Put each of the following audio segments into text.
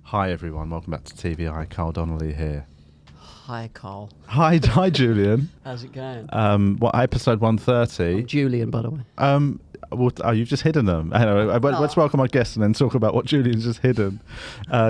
Hi everyone, welcome back to TVI. Carl Donnelly here. Hi, Carl. Hi, Julian. How's it going? What episode 130? I'm Julian, by the way. You've just hidden them. Anyway, let's welcome our guest and then talk about what Julian's just hidden.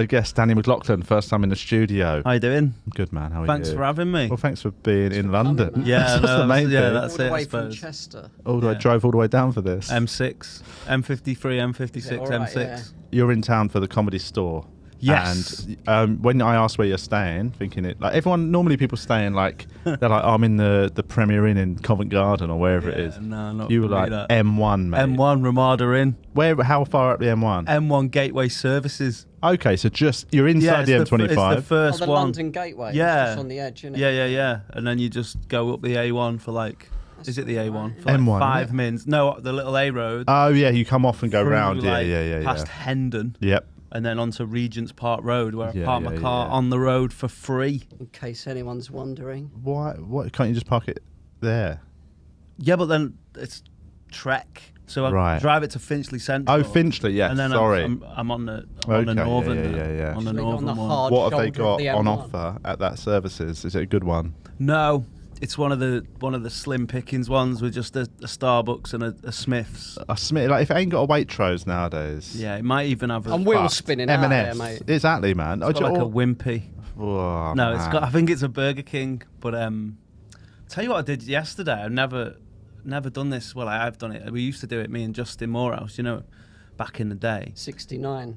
Guest Danny McLoughlin, first time in the studio. How you doing? Good man. How are you? Thanks for having me. Well, thanks for being in London. Coming, yeah, that's the main thing. that's all the it. way I from suppose. Chester. I drove all the way down for this. M6, M53, M56, Yeah, all right, M6. yeah. You're in town for the Comedy Store. Yes. And when I asked where you're staying, thinking it like everyone normally people staying like they're like I'm in the Premier Inn in Covent Garden or wherever it is. No, not You were for me, like that. M1, mate. M1 Ramada Inn. How far up the M1? M1 Gateway Services. Okay, so just you're inside the it's M25. It's the first the one. London Gateway. Yeah. It's just on the edge, isn't it? Yeah. And then you just go up the A1 for like. Is it the A1 for M1, like 5 isn't mins? No, the little A road. Oh yeah, you come off and go through, round. like, Yeah. Past Hendon. Yep. And then onto Regent's Park Road, where I park my yeah, car yeah. on the road for free. In case anyone's wondering. Why? What? Can't you just park it there? Yeah, but then it's trek. So I Right. drive it to Finchley Central. Oh, Finchley. Yeah. And then Sorry. I'm on the Okay, northern. yeah. On the So they got on northern the one. hard What have they shoulder of got the on M1. offer at that services? Is it a good one? No, it's one of the slim pickings ones with just a Starbucks and a Smith's. I smith like if it ain't got a Waitrose nowadays. Yeah, it might even have a. And wheels Fuck. spinning out there, M&S. mate. Exactly, man. It's got like a wimpy. Oh, No, it's man. got. I think it's a Burger King. But tell you what I did yesterday. I've never done this. Well, I have done it. We used to do it. Me and Justin Morehouse. You know, back in the day. 69.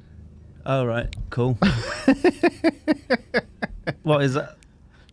Oh right, cool. What is that?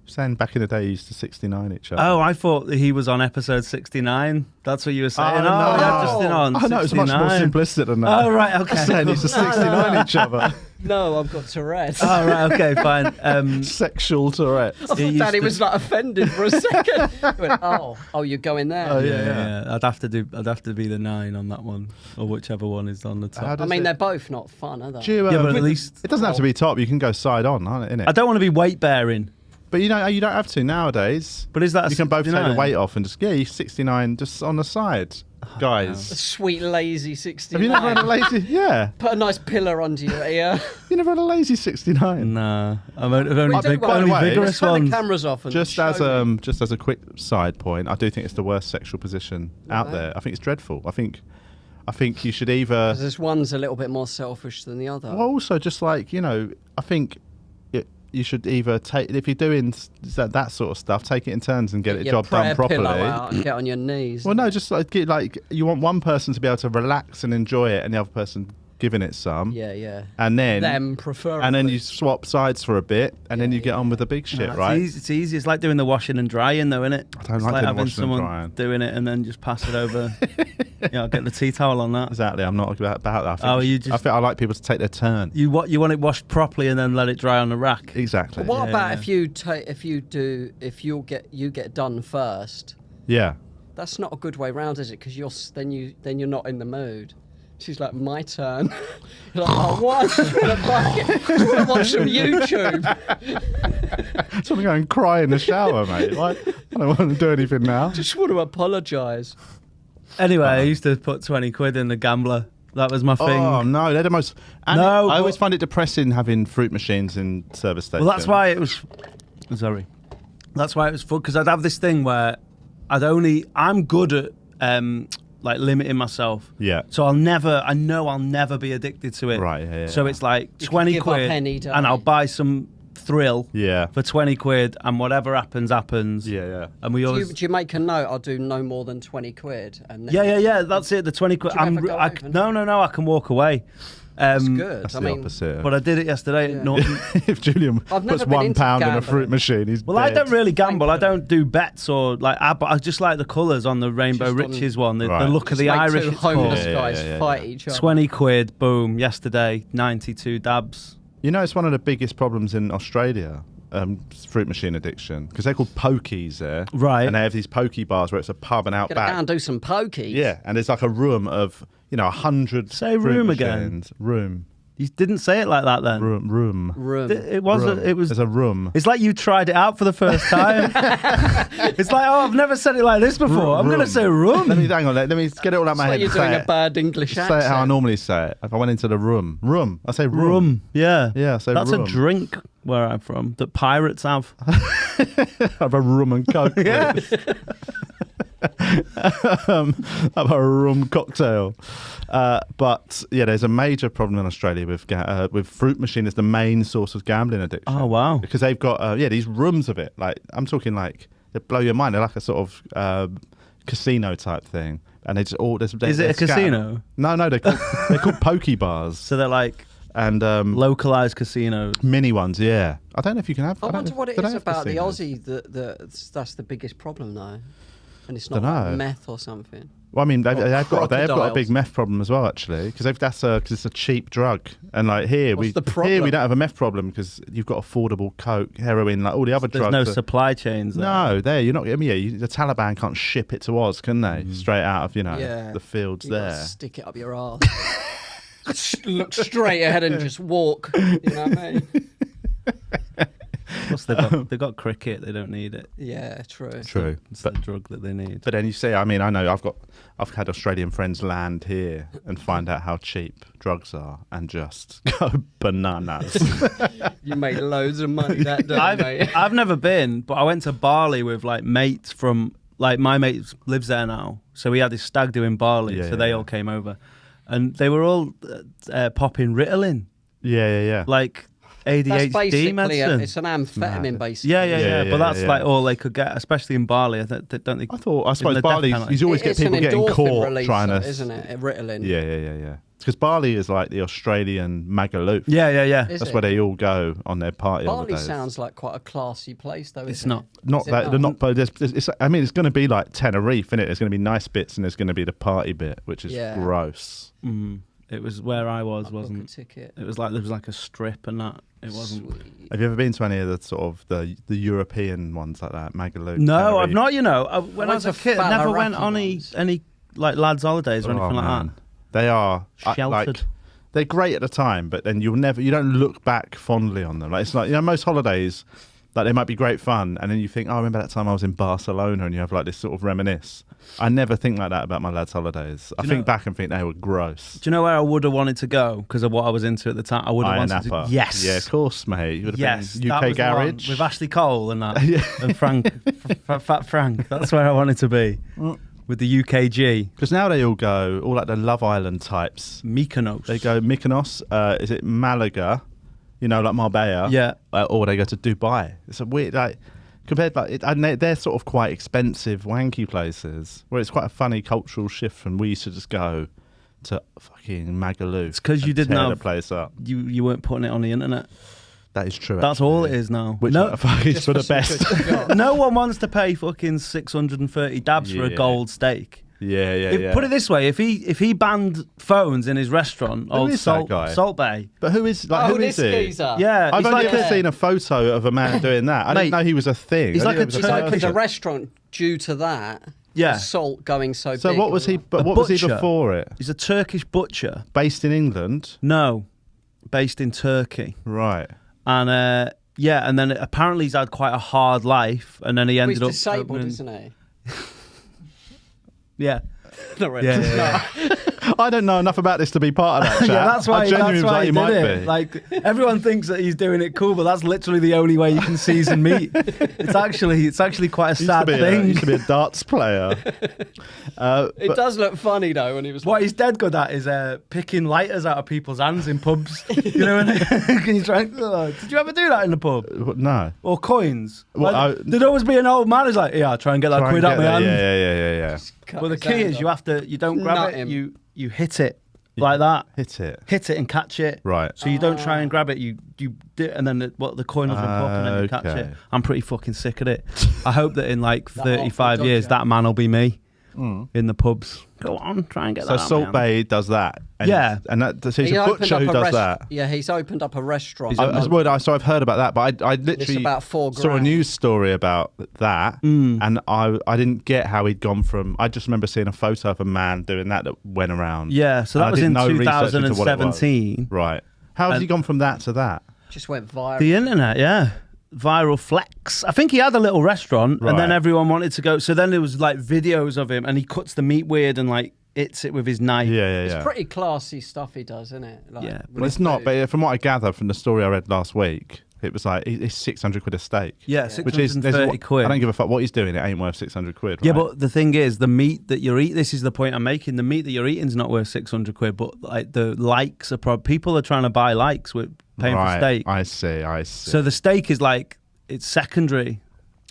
Saying back in the day, you used to 69 each other. Oh, I thought that he was on episode 69. That's what you were saying. Oh, no. Yeah, Justin on. Oh, no, it's much more 69. simplistic than that. Oh, right, okay. Saying used to 69 each other. No, I've got Tourette's. Oh, right, okay, fine. Sexual Tourette. I thought used Danny to- was like offended for a second. He went, oh, you're going there. Oh, Yeah. I'd have to be the 9 on that one, or whichever one is on the How top. does I mean, it- they're both not fun, are they? Do you, Yeah, but at least it doesn't have to be top. You can go side on, innit? I don't want to be weight bearing. But you don't have to nowadays. But is that You can both take the 69? weight off and just you're 69 just on the side, A guys. sweet, lazy 69. Have you never had a lazy? Yeah, Put a nice pillar under your ear. you never had a lazy 69. Nah, I've only We do big, one. only By the way, vigorous Let's turn ones. the cameras off and Just show me. as a quick side point, I do think it's the worst sexual position out Right. there. I think it's dreadful. I think you should either. 'Cause this one's a little bit more selfish than the other. Well, also just like I think you should either take if you're doing that sort of stuff, take it in turns and get Your the job prayer done properly. pillow out and get on your knees. Well, no, just like you want one person to be able to relax and enjoy it, and the other person giving it some. Yeah. And then Them preferably. and then you swap sides for a bit, and then you get on with the big shit, Nah, right? It's easy. It's like doing the washing and drying, though, isn't it? I don't It's like doing having washing and someone drying. doing it and then just pass it over. Get the tea towel on that. Exactly. I'm not about that. I think Oh, you you I just- think I like people to take their turn. You want it washed properly and then let it dry on the rack. Exactly. But what Yeah, about yeah. if you get done first? Yeah. That's not a good way round, is it? Because then you're not in the mood. She's like, my turn. You're like, oh, what? I just want to watch some YouTube. So I'm going to cry in the shower, mate. Like, I don't want to do anything now. Just want to apologise. Anyway, I used to put 20 quid in the gambler. That was my thing. Oh no, they're the most. And No, I but- always find it depressing having fruit machines in service stations. Well, that's why it was. Sorry, that's why it was fun because I'd have this thing where I'm good at like limiting myself. Yeah. So I know I'll never be addicted to it. Right, yeah, So yeah. it's like You can 20 give up quid, any day. and I'll buy some thrill. Yeah. For 20 quid, and whatever happens. Yeah. And we Do always. you make a note? I'll do no more than 20 quid. And then Yeah. That's it. The 20 quid. Do you ever go over? No. I can walk away. That's good. That's I the mean, opposite. But I did it yesterday. Yeah. No, If Julian I've never puts been into £1 in a gambling. fruit machine, he's well, I dead. don't really gamble. I Thankfully. don't do bets or but I just like the colours on the Rainbow Just on- Riches one. The Right. look of just the make Irish. two It's called. homeless Yeah, guys yeah. fight each other. 20 quid, boom, yesterday, 92 dabs. You know, it's one of the biggest problems in Australia. Fruit machine addiction, because they're called pokies there, Right. And they have these pokey bars where it's a pub and out Gonna go back. and do some pokies. Yeah, and there's like a room of 100. Say fruit room again. machines. Room. You didn't say it like that then. Room. It wasn't. It was. There's a room. It's like you tried it out for the first time. It's like, oh, I've never said it like this before. I'm going to say room. Hang on. Let me get it all out of my head. You're doing a bad English accent. Say it how I normally say it. If I went into the room. I say room. Rum. Yeah. Yeah, I say That's room. a drink where I'm from that pirates have. Have a rum and coke. Yeah. Have a rum cocktail. But yeah, there's a major problem in Australia with fruit machine as the main source of gambling addiction. Oh wow! Because they've got these rooms of it. Like I'm talking like they blow your mind. They're like a sort of casino type thing, and they just all. Is it a casino? No, they're called poke bars. So they're like and localized casinos, mini ones. Yeah, I don't know if you can have. I wonder what it is about the Aussie that's the biggest problem though, and it's not like meth or something. Well, I mean, they've got a big meth problem as well, actually, because it's a cheap drug, and like here we don't have a meth problem because you've got affordable coke, heroin, like all the other drugs. There's no supply chains. No, you're not. I mean, the Taliban can't ship it to Oz, can they? Straight out of the fields you there. Stick it up your arse. Look straight ahead and just walk. You know what I mean? Plus they've got cricket. They don't need it. Yeah, true. It's the drug that they need. But then you see, I mean, I know I've had Australian friends land here and find out how cheap drugs are and just go bananas. You made loads of money that day, mate. I've never been, but I went to Baili with like mates from like my mate lives there now, so we had this stag do in Baili, so they all came over, and they were all popping Ritalin. Yeah. Like ADHD medicine. It's an amphetamine, basically. Yeah. But that's like all they could get, especially in Bali. I suppose Bali, you always get people getting caught trying to, isn't it? Ritalin. Yeah. Because Bali is like the Australian Magaluf. Yeah. That's where they all go on their party. Bali sounds like quite a classy place, though. It's not. But it's going to be like Tenerife, isn't it? There's going to be nice bits and there's going to be the party bit, which is gross. Mm. It was where I was, wasn't it? Ticket. It was like there was like a strip and that. It wasn't. Sweet. Have you ever been to any of the sort of the European ones like that, Magaluf? No, Tenerife? I've not. You know, when I was a kid, I never went on any like lads' holidays or anything like that. They are sheltered. They're great at the time, but then you don't look back fondly on them. Like it's like most holidays. Like they might be great fun, and then you think, oh, I remember that time I was in Barcelona, and you have like this sort of reminisce. I never think like that about my lads' holidays. I think back and think they were gross. Do you know where I would have wanted to go because of what I was into at the time? I would have wanted to. Yes. Yeah, of course, mate. You would have been that UK was Garage with Ashley Cole and that, and Frank, Fat Frank. That's where I wanted to be with the UKG. Because now they all go, all like the Love Island types. Mykonos. They go Mykonos. Is it Malaga? You know, like Marbella. Yeah. Or they go to Dubai. It's a weird, like, compared, like, and they're sort of quite expensive, wanky places where it's quite a funny cultural shift from we used to just go to fucking Magaluf. It's because you didn't tear have the place up. You weren't putting it on the internet. That is true. That's all it is now. Which is for the best. No one wants to pay fucking 630 dabs for a gold steak. Yeah. Put it this way: if he banned phones in his restaurant, old Salt Bae. But who is who is he? Geezer. Yeah, I've only ever seen a photo of a man doing that. I didn't know he was a thing. He's like He's opened a restaurant due to that. Yeah, Salt going so big. So what was he? But what was he before it? He's a Turkish butcher based in England. No, based in Turkey. Right. And and then apparently he's had quite a hard life, and then he ended up disabled, isn't he? Yeah. Not really. Yeah. I don't know enough about this to be part of that chat. Yeah, that's why he might did it. Like everyone thinks that he's doing it cool, but that's literally the only way you can season meat. It's actually quite a sad thing. He used to be a darts player. It does look funny though when he was. What he's dead good at is picking lighters out of people's hands in pubs. You know, can you try? Did you ever do that in the pub? No. Or coins? There'd always be an old man who's like, "Yeah, try and get that quid out of my hand." Yeah. Well, the key is you don't grab it, you hit it like that. Hit it and catch it. Right. So you don't try and grab it, you do it, and then the coin will jump up and then you catch it. I'm pretty fucking sick at it. I hope that in like 35 years that man will be me in the pubs. Go on, try and get that. So Salt Bae does that. And so he's a butcher who does that. Yeah, he's opened up a restaurant. So I've heard about that, but I literally about $4 saw a news story about that, and I didn't get how he'd gone from. I just remember seeing a photo of a man doing that went around. Yeah, so that was in 2017. Right. How has he gone from that to that? Just went viral. The internet, yeah. Viral flex. I think he had a little restaurant and then everyone wanted to go. So then there was like videos of him and he cuts the meat weird and like eats it with his knife. Yeah. It's pretty classy stuff he does, isn't it? Like, Yeah. Well, it's not, but from what I gather from the story I read last week, it was like it's 600 quid a steak. Yeah, 630 quid. I don't give a fuck what he's doing. It ain't worth 600 quid. Right? Yeah, but the thing is, the meat that you're eating, this is the point I'm making, the meat that you're eating is not worth 600 quid, but like the likes are people are trying to buy likes with paying for steak. I see. So the steak is like, it's secondary.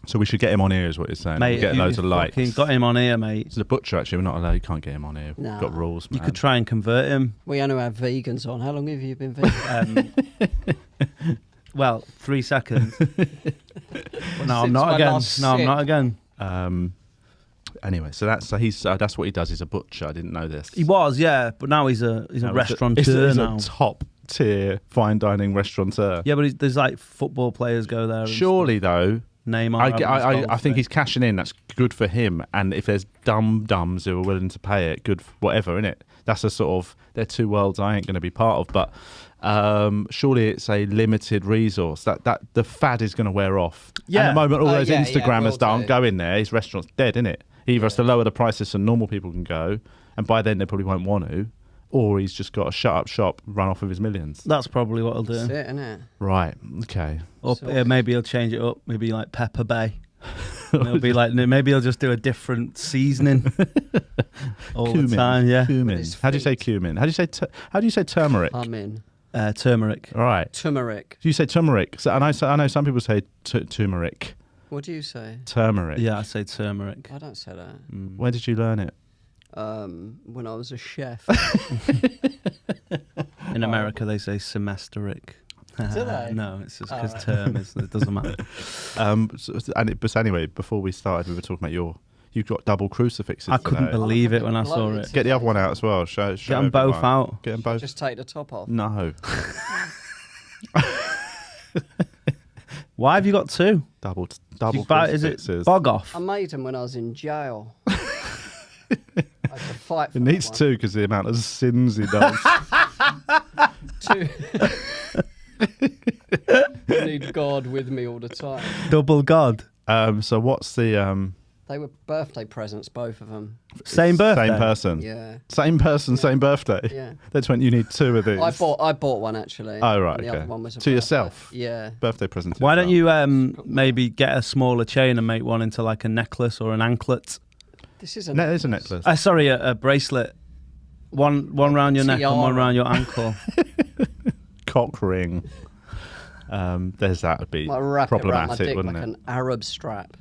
So we should get him on here is what you're saying. Mate, we'll get loads of likes. Got him on here, mate. It's the butcher, actually. We're not allowed. You can't get him on here. No. We've got rules, man. You could try and convert him. We only have vegans on. How long have you been vegan? Well, 3 seconds. No, I'm not again. Anyway, so that's what he does. He's a butcher. I didn't know this. He was, yeah, but now he's a restaurateur He's now. a top tier fine dining restaurateur. Yeah, but there's like football players go there. Surely though, Neymar. I think he's cashing in. That's good for him. And if there's dums who are willing to pay it, good, whatever, innit? That's a sort of, they're two worlds I ain't going to be part of. But surely it's a limited resource. That the fad is going to wear off. Yeah. And the moment all those Instagrammers will don't do. go in there, his restaurant's dead, innit? He either has to lower the prices so normal people can go, and by then they probably won't want to, or he's just got to shut up shop, run off with his millions. That's probably what he'll do. That's it, isn't it? Right. Okay. Or maybe he'll change it up. Maybe like Pepper Bay. It'll be like, maybe he'll just do a different seasoning all the time. Yeah. Cumin. How do you say cumin? How do you say turmeric? I'm in. Turmeric. All right. Turmeric. Do you say turmeric? So, I know some people say turmeric. What do you say? Turmeric. Yeah, I say turmeric. I don't say that. Where did you learn it? When I was a chef. In America, they say semesteric. Do they? No, it's just because term it doesn't matter. But anyway, before we started, we were talking about you've got double crucifixes. I couldn't believe it when I saw it. Get the other one out as well. Show Get them both everyone. out. Get them both. Just take the top off. No. Why have you got two? Double Is crucifixes. it bog off? I made them when I was in jail. I had to fight for It needs that two because the amount of sins he does. Two. I need God with me all the time. Double God. So what's the They were birthday presents, both of them. Same birthday? Same person. Yeah. Same person, same birthday. Yeah. That's when you need two of these. I bought one actually. Oh right, and the okay. other one was a To birthday. yourself. Yeah. Birthday present. To Why don't yourself. you maybe get a smaller chain and make one into like a necklace or an anklet? This is a No, it's a necklace. Sorry, a bracelet. One round your neck and one round your ankle. Cock ring. There's that would be Might wrap it around my problematic, dick wouldn't like it? an Arab strap.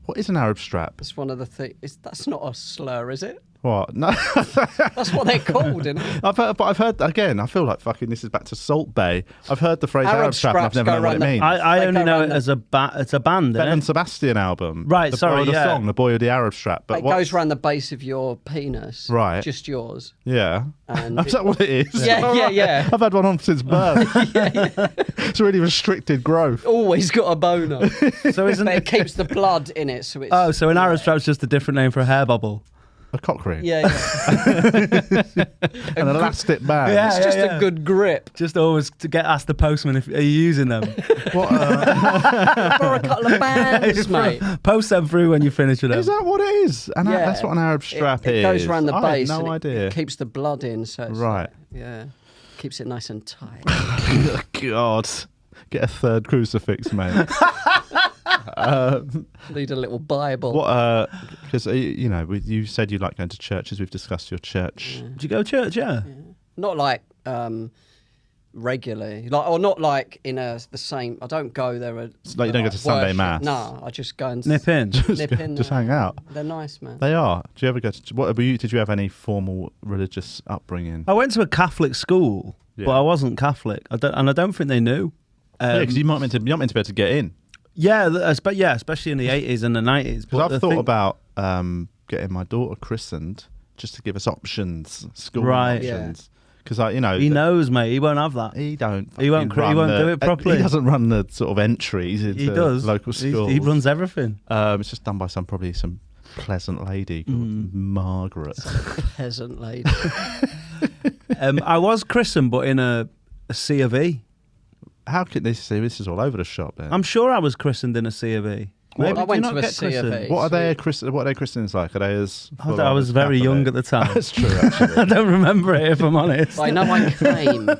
What is an Arab strap? That's one of the things. That's not a slur, is it? What? No. That's what they're called, isn't it? I've heard again. I feel like fucking. This is back to Salt Bae. I've heard the phrase Arab strap, and I've straps never go known what it around means. I They only go know around it as it's a band. Ben Isn't and it? Sebastian album. Right, sorry, the yeah. song, The Boy with the Arab Strap. But It goes around the base of your penis. Right. Just yours. Yeah. And Is that what it is? Yeah. I've had one on since birth. It's really restricted growth. Always got a boner. So isn't But it keeps the blood in it, so it's... Oh, so an Arab strap's just a different name for a hair bubble. A cock ring. Yeah. An elastic band. Yeah. It's just a good grip. Just always to get asked the postman if are you using them. What, For a couple of bands, mate. Post them through when you finish with them. is that what it is? Yeah. That's what an Arab strap is. It goes around the I base. had no and idea. It keeps the blood in, so it's Right. yeah. Keeps it nice and tight. God. Get a third crucifix, mate. Need a little Bible. What? Because you said you like going to churches. We've discussed your church. Did you go to church? Yeah. Not like regularly, or not like in the same. I don't go there. Like you don't go to Sunday worship. mass. No, I just go and Nip in. nip in. Just there. hang out. They're nice, man. They are. Do you ever go to? What were you? Did you have any formal religious upbringing? I went to a Catholic school, Yeah. but I wasn't Catholic. I don't think they knew. Because you're not meant to be able to get in. Yeah, especially in the 80s and the 90s. Because I've thought about getting my daughter christened just to give us options, school Right. options. Because he knows, mate. He won't have that. he don't. He won't do it properly. He doesn't run the sort of entries into He does. local schools. He runs everything. It's just done by some pleasant lady called Margaret. Peasant lady. I was christened, but in a a C of E. How could they say this is all over the shop? Then I'm sure I was christened in a C of E. Well, Maybe, I do you went not to a get C of christened? E. what are they? What are their christenings like? Are they as? I was very young at the time. That's true. Actually, I don't remember it, if I'm honest. I know I came.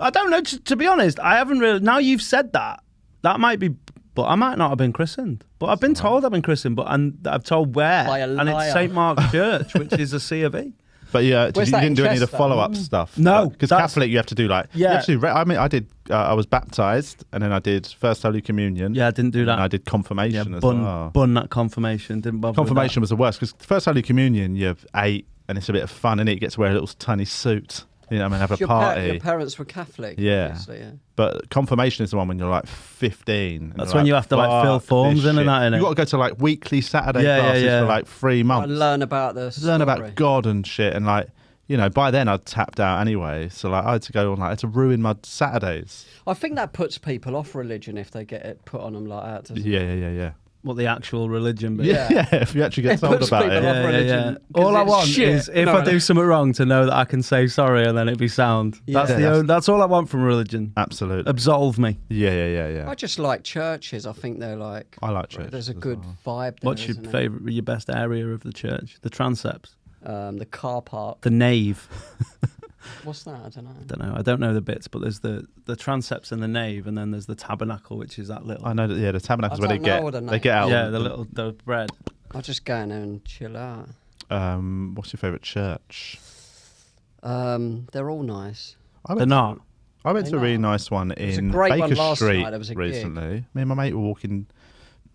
I don't know. To be honest, I haven't really. Now you've said that, that might be. But I might not have been christened. But I've been told I've been christened. And I've told where. By a and it's liar. St Mark's Church, which is a C of E. but yeah, you Where's that didn't do any of the Chester? follow-up stuff. No, because that's- Catholic you have to do like. Yeah. You have to do, I mean, I did. I was baptized, and then I did First Holy Communion. Yeah, I didn't do And that. I did confirmation as bun, well. bun that confirmation. Didn't bother. Confirmation was the worst because First Holy Communion you have 8, and it's a bit of fun, and it gets to wear a little tiny suit. You know, what I mean, have a party. Your parents were Catholic. Yeah. Obviously, yeah. But confirmation is the one when you're like 15. and That's you're when like, you have to like fill "Fuck forms this in and shit." that, innit? You got to go to like weekly Saturday Yeah, yeah, classes yeah. for like 3 I months. learn about the Learn story. about God and shit, and like, you know, by then I'd tapped out anyway. So like I had to go on, like I had to ruin my Saturdays. I think that puts people off religion if they get it put on them like that. doesn't it? Yeah. What the actual religion bit. Yeah. Yeah, if you actually get It told puts about people it. off. Yeah, religion, yeah. All I 'cause it's want shit. is if No, I do something wrong to know that I can say sorry and then it'd be sound. Yeah. That's all I want from religion. Absolutely. Absolve me. Yeah. I just like churches. I think they're like. I like churches There's a as good well. vibe there. What's your isn't it? favourite, your best area of the church? The transepts? The car park. The nave? What's that? I don't know. I don't know the bits, but there's the transepts and the nave, and then there's the tabernacle, which is that little. I know that. Yeah, the tabernacles I where they don't know get what the they name get out. Yeah, the bread. I'll just go in there and chill out. What's your favourite church? They're all nice. They're not. I went to a They're really not. nice one was a in great Baker one last Street night. There was a gig. recently. Me and my mate were walking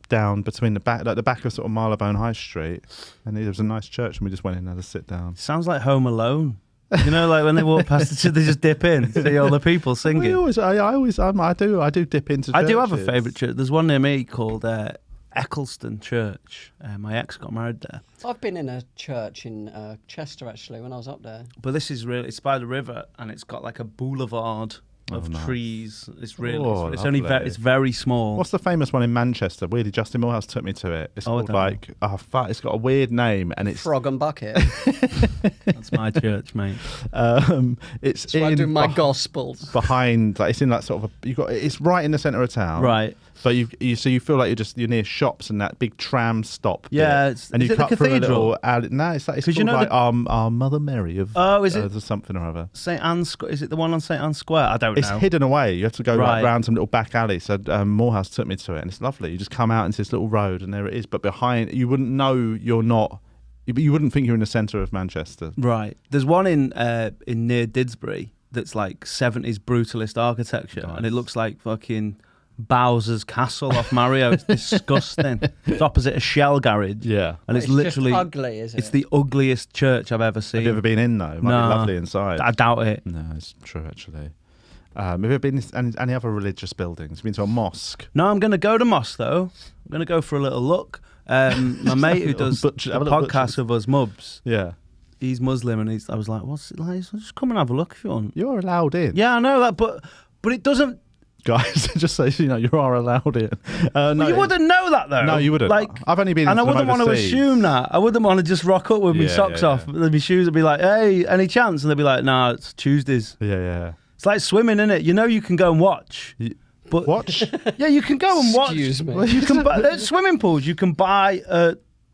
down between the back of sort of Marylebone High Street, and there was a nice church, and we just went in and had a sit down. Sounds like Home Alone. You know, like when they walk past the church, they just dip in, see all the people singing. I do dip into. I do have a churches. favourite church. There's one near me called Eccleston Church. My ex got married there. I've been in a church in Chester actually when I was up there. But this is really, it's by the river and it's got like a boulevard of nice. trees. It's really, Oh, it's only lovely. it's very small. What's the famous one in Manchester? Weirdly, Justin Morehouse took me to it. It's I called don't like fuck. It's got a weird name, and it's Frog and Bucket. That's my church, mate. That's it's where I in do my gospels. behind, like it's in that sort of it's right in the centre of town, Right. But you feel like you're near shops and that big tram stop. Yeah, bit. And is you it the cut through a cathedral? little alley. No, it's like it's 'Cause called you know like the- our Mother Mary of. Oh, is it? There's something or other. St Anne's? Is it the one on St Anne's Square? I don't It's know. hidden away. You have to go Right. round some little back alley. So Morehouse took me to it, and it's lovely. You just come out into this little road, and there it is. But behind, you wouldn't know you're not. You wouldn't think you're in the centre of Manchester. Right. There's one in near Didsbury that's like 70s brutalist architecture, Nice. and it looks like fucking Bowser's Castle off Mario. It's disgusting. It's opposite a Shell garage. Yeah. And it's just literally ugly, isn't it's it? the ugliest church I've ever seen. Have you ever been in though? It might No. be lovely inside. I doubt it. No, it's true actually. Have you ever been in any other religious buildings? Been to a mosque? No, I'm going to go to mosque though. I'm going to go for a little look. My mate who does the have a little podcast with us, Mubs, Yeah. he's Muslim, and I was like, "What's it like?" He's like, just come and have a look if you want. You're allowed in. Yeah, I know that, but it doesn't. Guys, just so you know, you are allowed in. No, You wouldn't know that though. No, you wouldn't. Like, I've only been and I into them wouldn't want to overseas. assume that. I wouldn't want to just rock up with my Yeah, socks yeah, off. yeah. My shoes would be like, "Hey, any chance?" And they'd be like, "Nah, it's Tuesdays." Yeah. It's like swimming, innit? You know, you can go and watch. But Watch? yeah, you can go and watch. Excuse me. Well, You can buy at swimming pools. You can buy.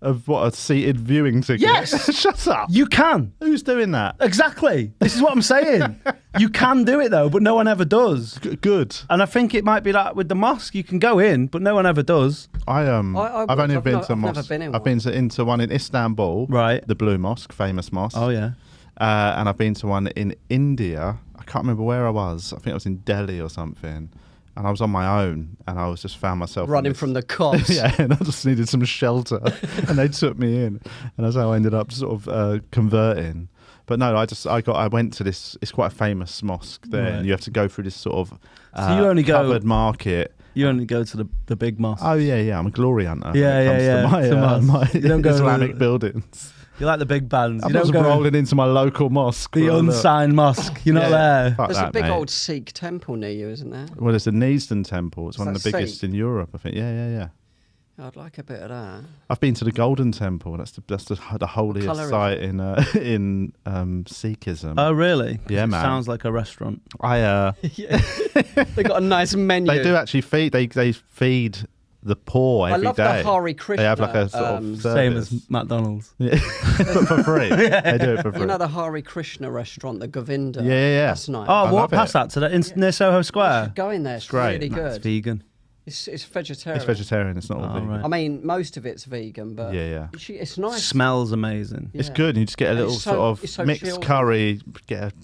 Of what, a seated viewing ticket? Yes. Shut up. You can. Who's doing that? Exactly. This is what I'm saying. You can do it though, but no one ever does. Good. And I think it might be like with the mosque. You can go in, but no one ever does. I've only I've been not- to a I've never mosque. been in I've been into one in Istanbul, Right. the Blue Mosque, famous mosque. Oh yeah. And I've been to one in India. I can't remember where I was. I think I was in Delhi or something. And I was on my own, and I was just found myself in running this- from the cops. Yeah, and I just needed some shelter, and they took me in, and that's how I ended up sort of converting. But no, I went to this. It's quite a famous mosque there, Right. and you have to go through this sort of So you only go- covered market. You only go to the big mosque. Oh yeah, I'm a glory hunter. Yeah, when it yeah, comes yeah. to my, To mosque. my You don't go to Islamic the- buildings. You like the big bands. I'm You not don't just go rolling into my local mosque. the for a look. unsigned mosque. You're not Yeah. there. Fuck There's that, a big mate. old Sikh temple near you, isn't there? Well, there's the Neasden Temple. It's one of Is the that biggest Sikh? in Europe, I think. Yeah. I'd like a bit of that. I've been to the Golden Temple. That's the holiest Colour site in Sikhism. Oh, really? Yeah, man. Sounds like a restaurant. I They got a nice menu. They do actually feed. They feed the poor every day. I love the Hare Krishna. They have like a sort of Same service. as McDonald's. Yeah. But for free. They do it for free. You know the Hare Krishna restaurant, the Govinda? Yeah. That's nice. Oh, I walk love past it. that today near Soho Square. Go in there. It's great. really It's good. vegan. It's vegetarian. It's vegetarian. It's not all vegan. right. I mean, most of it's vegan, but it's nice. Smells amazing. It's Yeah. good. And you just get a little It's so- sort it's of so mixed chilled. curry,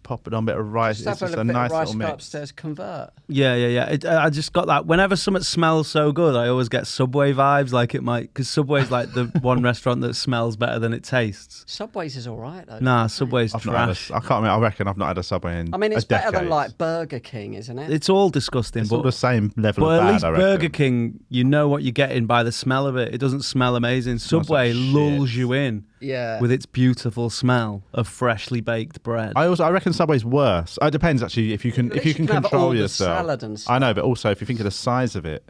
pop it on a bit of rice. Just It's have just a a bit nice of rice, little go mix. upstairs, convert. Yeah. I just got that. Whenever something smells so good, I always get Subway vibes. Like it might, because Subway's like the one restaurant that smells better than it tastes. Subway's is all right, though. Nah, Subway's I've not had trash. I can't remember. I reckon I've not had a Subway in I mean, it's a better than decade. like Burger King, isn't it? It's all disgusting, It's all but the same level But of at bad, least I reckon. Burger King, you know what you're getting by the smell of it. It doesn't smell amazing. Subway like lulls shit. you in Yeah. with its beautiful smell of freshly baked bread. I reckon Subway's worse. It depends actually if you can At least you can have all control the yourself. salad and I know, but also if you think of the size of it,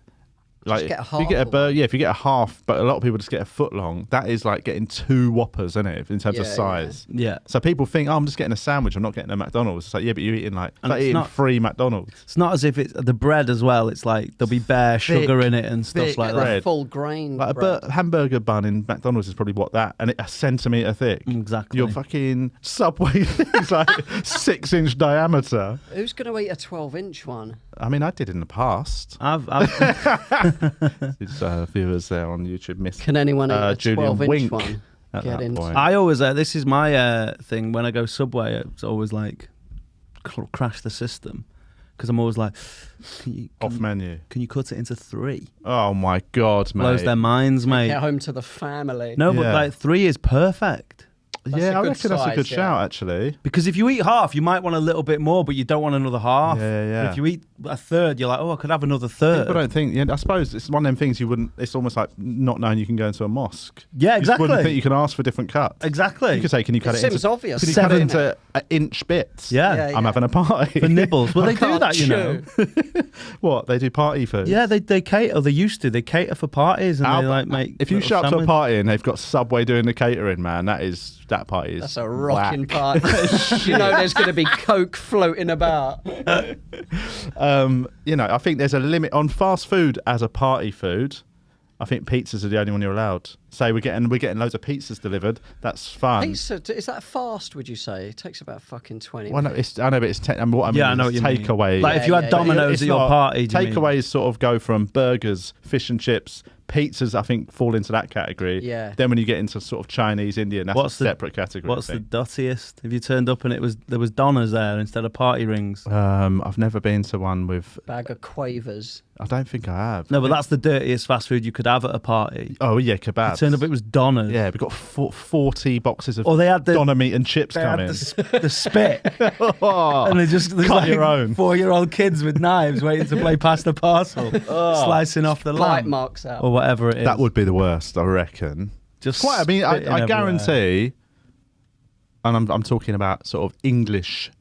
like get a if you get a half burger, if you get a half, but a lot of people just get a foot long. That is like getting 2 Whoppers, isn't it? In terms of Yeah, size. Yeah. So people think, oh, I'm just getting a sandwich. I'm not getting a McDonald's. It's like, yeah, but you're eating like, And it's it's eating not- 3 McDonald's. It's not as if it's the bread as well. It's like there'll be bare sugar in it and stuff thick like that. bread. Full grain. Like bread. a hamburger bun in McDonald's is probably what that, and a centimetre thick. Exactly. Your fucking Subway is like 6-inch diameter. Who's going to eat a 12-inch one? I mean, I did in the past. I've It's, viewers there on YouTube missed. Can anyone eat a Julian 12-inch Wink one? at Get that into point. it. I always this is my thing when I go Subway. It's always like crash the system because I'm always like, can Off menu. you cut it into 3? Oh my god, mate. Blows their minds, mate. Get home to the family. No, but Yeah. like 3 is perfect. That's Yeah, a I good reckon that's a size, good yeah. shout actually. Because if you eat half, you might want a little bit more, but you don't want another half. Yeah. If you eat a third, you're like, oh, I could have another third. People don't think. Yeah, I suppose it's one of them things you wouldn't. It's almost like not knowing you can go into a mosque. Yeah, You just wouldn't exactly. think you can ask for different cuts. Exactly. You could say, "Can you cut It it seems into? obvious. Can you cut it 7 into inch bits?" Yeah. Yeah. I'm having a party For nibbles. Well, they do Can't that, you know. chew. What they do party food? Yeah, they cater. They used to. They cater for parties and they like make. If you little show up to a sandwich- party and they've got Subway doing the catering, man, that party is. That's a rocking whack. party. You know there's going to be Coke floating about. I think there's a limit on fast food as a party food. I think pizzas are the only one you're allowed. Say we're getting loads of pizzas delivered. That's fun. Pizza, is that fast, would you say? It takes about fucking 20 Well, no, minutes. I know, but it's what I mean. Yeah, I know is what you mean. takeaway. Like if you Yeah, had yeah, Domino's It's at your not- party, do you mean? Takeaways sort of go from burgers, fish and chips, pizzas. I think fall into that category. Yeah. Then when you get into sort of Chinese, Indian, that's What's a the- separate category. What's I the think. dottiest? Have you turned up and there was Donnas there instead of party rings? I've never been to one with. Bag of quavers. I don't think I have. No, but that's the dirtiest fast food you could have at a party. Oh yeah, You kebabs. turned up, it was Donna's. Yeah, we got 40 boxes of Or they had the Donna meat and chips they had coming. the spit, Oh, and they just there's cut like your own. 4-year-old kids with knives waiting to play past the parcel, slicing off the Bite lamb marks out. or whatever it is. that would be the worst, I reckon. just Quite. I mean, spitting I everywhere. guarantee, and I'm talking about sort of English.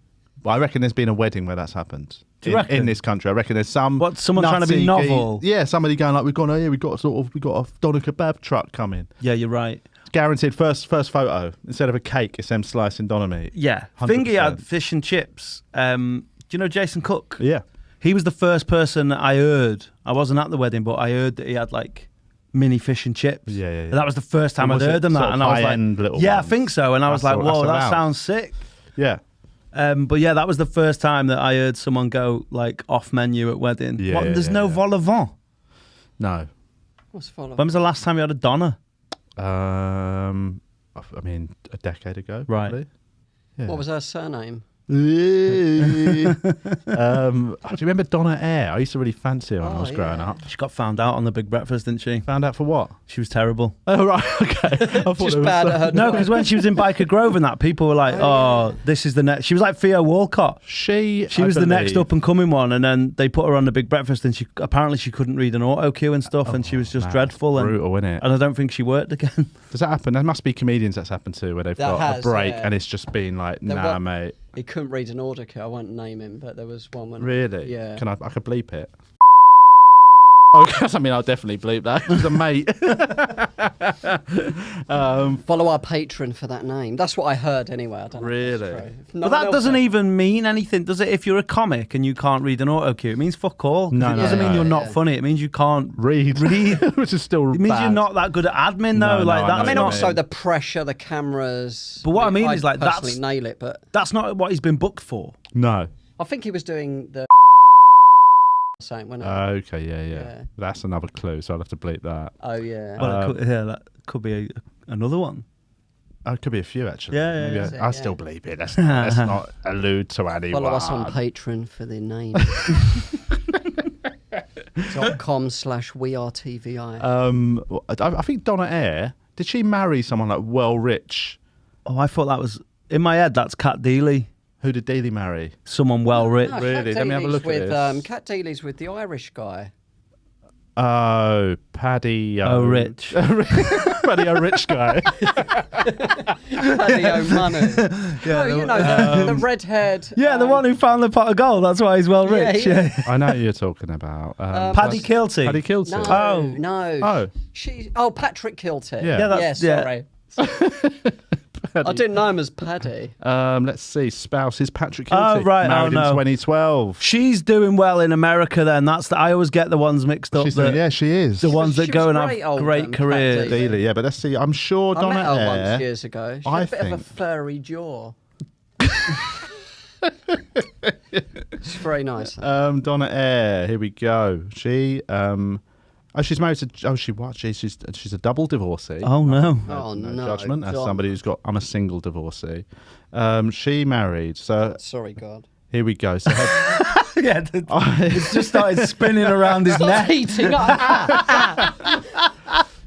Well, I reckon there's been a wedding where that's happened. Do you reckon? In this country, I reckon there's some. What, someone trying to be nutty novel? Yeah, somebody going like, we've got a doner kebab truck coming. Yeah, you're right. Guaranteed first photo. Instead of a cake, it's them slicing doner meat. Yeah, 100%. Thingy had fish and chips. Do you know Jason Cook? Yeah. He was the first person that I heard. I wasn't at the wedding, but I heard that he had like mini fish and chips. Yeah. And that was the first time And I'd was heard it him that, sort of and I was like, high-end little "Yeah, ones? I think so." And I was That's like, that's "Whoa, that allowed. sounds sick." Yeah. But yeah, that was the first time that I heard someone go like off menu at wedding. Yeah, There's yeah, no yeah. vol au vent. No. What's following? When was the last time you had a doner? I mean, a decade ago. Right. Probably. Yeah. What was her surname? Do you remember Donna Air? I used to really fancy her when I Oh, was growing yeah. up. She got found out on the Big Breakfast, didn't she? Found out for what? She was terrible. Oh right, okay. I thought Just there was bad at her. No, because when she was in Biker Grove and that, people were like, "Oh, this is the next." She was like Theo Walcott. She She was the next up and coming one, and then they put her on the Big Breakfast, and she apparently she couldn't read an auto cue and stuff, and she was just dreadful. And brutal, isn't it? I don't think she worked again. Does that happen? There must be comedians that's happened to where they've That got a has, break yeah. and it's just been like, There nah, wa- mate. He couldn't read an order cue. I won't name him, but there was one when. Really? Yeah. I could bleep it. I mean, I'll definitely bleep that. He's a mate. Follow our patron for that name. That's what I heard anyway. I don't know if that's Really? true. But that doesn't even mean anything, does it? If you're a comic and you can't read an auto cue, it means fuck all. No, it doesn't mean you're not funny. It means you can't read, which is still. It means bad. you're not that good at admin, though. No, like no, that's I mean, not. also the pressure, the cameras. But what I mean is, like, personally that's- nail it. But That's not what he's been booked for. No. I think he was doing the same, wasn't it? Okay, yeah. Yeah. That's another clue, so I'll have to bleep that. Oh yeah. Well, that could be another one. Oh, it could be a few, actually. Yeah, Maybe yeah. I'll still bleep it. Let's not allude to anyone. Follow us on Patreon for the name. .com/wearetvi. I think Donna Air, did she marry someone like well rich? Oh, I thought that was in my head. That's Cat Deeley. Who did Deeley marry? Someone well rich. No, Really? Cat Let me have a Deeley's look at with, this. Cat Deeley's with the Irish guy. Oh, Paddy. Rich. Paddy Rich guy. Paddy O'Money. Yeah, Oh, you know, the red-haired... Yeah, the one who found the pot of gold. That's why he's well Yeah, rich. yeah. Yeah. I know who you're talking about. Paddy Kilty. Paddy Kilty. No, Oh. no. Oh. Patrick Kilty. Yeah. Yeah, that's- sorry. I didn't know him as Paddy. Let's see. Spouse is Patrick Kilty. Oh, right. Married Oh, no. in 2012. She's doing well in America. Then I always get the ones mixed up. She's doing, yeah, she is. The ones that she go was and have great old, great Pat careers. Deeley. Deeley, yeah, but let's see. I'm sure I Donna met her Air. once years ago. She had a bit of a furry jaw. It's very nice. Donna Air. Here we go. She. She's married to. Oh, she what? She's a double divorcee. Oh no. Oh, no, judgment. As John. somebody who's got. I'm a single divorcee. She married. So Sorry, God. here we go. So Yeah, it's just started spinning around his neck. Heating up.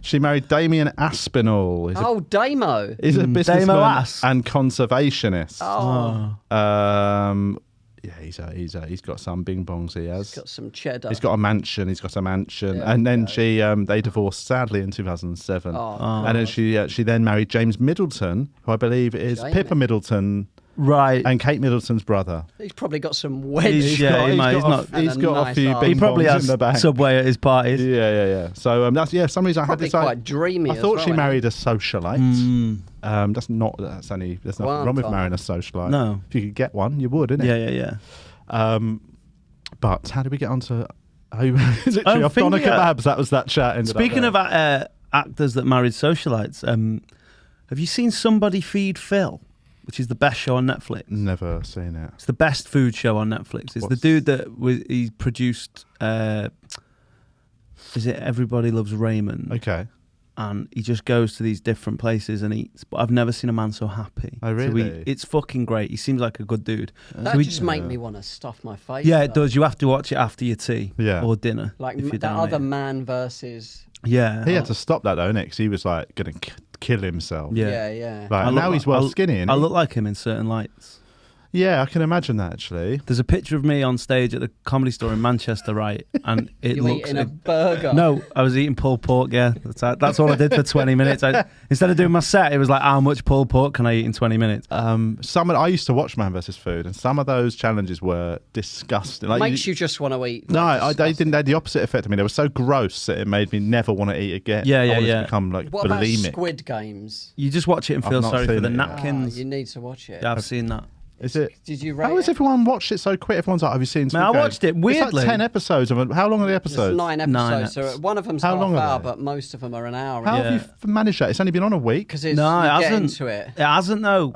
she married Damien Aspinall. He's Oh, Damo. He's a businessman Ass. and conservationist. Oh, Yeah, he's got some bing bongs. He has. got some cheddar. He's got a mansion. He's got a mansion, Yeah, and then they divorced sadly in 2007. Oh, And then she then married James Middleton, who I believe is Jamie. Pippa Middleton Right. and Kate Middleton's brother. He's probably got some wedge. He's got He's got a nice few arm. bing He probably bongs has in the back. Subway at his parties. Yeah. So that's for some reason I had Probably this. Like, quite dreamy. I as thought well, she isn't married a socialite. There's nothing wrong with marrying a socialite. No. If you could get one, you would, innit? Yeah. But how did we get onto literally Oh, off Donna finger. Kebabs? That was that chat. Speaking of actors that married socialites, have you seen Somebody Feed Phil, which is the best show on Netflix? Never seen it. It's the best food show on Netflix. It's the What's- dude that he produced. Is it Everybody Loves Raymond? Okay. And he just goes to these different places and eats. But I've never seen a man so happy. Oh, So really? it's fucking great. He seems like a good dude. That So just make me want to stuff my face. yeah, it though. does. You have to watch it after your tea Yeah. or dinner. Like if you that don't other eat. man versus. Yeah. He had to stop that though, because he was like going to kill himself. Yeah. Yeah. Like, I now look he's like- well I- skinny. Isn't I he? look like him in certain lights. Yeah, I can imagine that actually. There's a picture of me on stage at the Comedy Store in Manchester, right? And it You looks. eating a burger? No, I was eating pulled pork. Yeah, that's all I did for 20 minutes. Instead of doing my set, it was like, how much pulled pork can I eat in 20 minutes? I used to watch Man vs Food, and some of those challenges were disgusting. Like Makes you just want to eat. No, like, they didn't. They had the opposite effect on me. They were so gross that it made me never want to eat again. Yeah, I wanted yeah. to become like What about bulimic. Squid Games? You just watch it and I've feel not sorry for seen the it yet. napkins. You need to watch it. Yeah, I've seen that. Is it? Did you rate How has it? everyone watched it so quick? Everyone's like, "Have you seen?" Squid Man, I Game?" watched it It's weirdly. like 10 episodes of it. How long are the There's episodes? 9 Nine episodes. So eps. one of them's How half long are hour, they? but most of them are an hour. How have you managed that? It's only been on a week. Because No, you it get hasn't. into it. It hasn't though.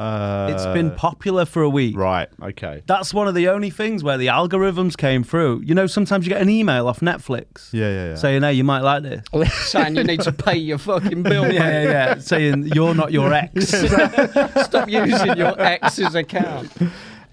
It's been popular for a week. Right. Okay. That's one of the only things where the algorithms came through. You know, sometimes you get an email off Netflix Yeah. saying, "Hey, you might like this." Saying you need to pay your fucking bill. mate. Yeah. Saying you're not your ex. Stop using your ex's account.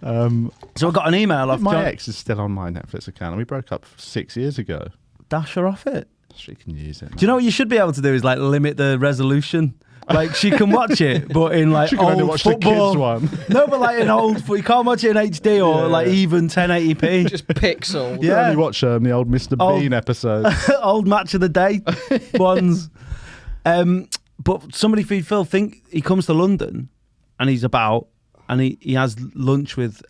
So I got an email off My John. ex is still on my Netflix account, and we broke up 6 years ago. Dash her off it. She can use it. Do you know what you should be able to do is like limit the resolution. Like she can watch it, but in like She can only old watch the football. kids one. No, but like in old, you can't watch it in HD or like even 1080p. Just pixels. You Yeah. only watch the old Mr. Oh. Bean episode. Old match of the day ones. But Somebody Feed Phil think he comes to London and he's about and he has lunch with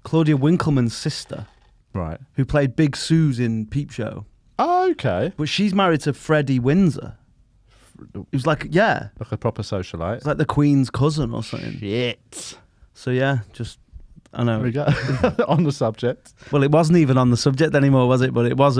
Claudia Winkleman's sister, Right. who played Big Suze in Peep Show. Oh, okay. But she's married to Freddie Windsor. It was like, yeah. Like a proper socialite. It's like the Queen's cousin or something. Shit. So yeah, I know. There we go. On the subject. Well, it wasn't even on the subject anymore, was it? But there was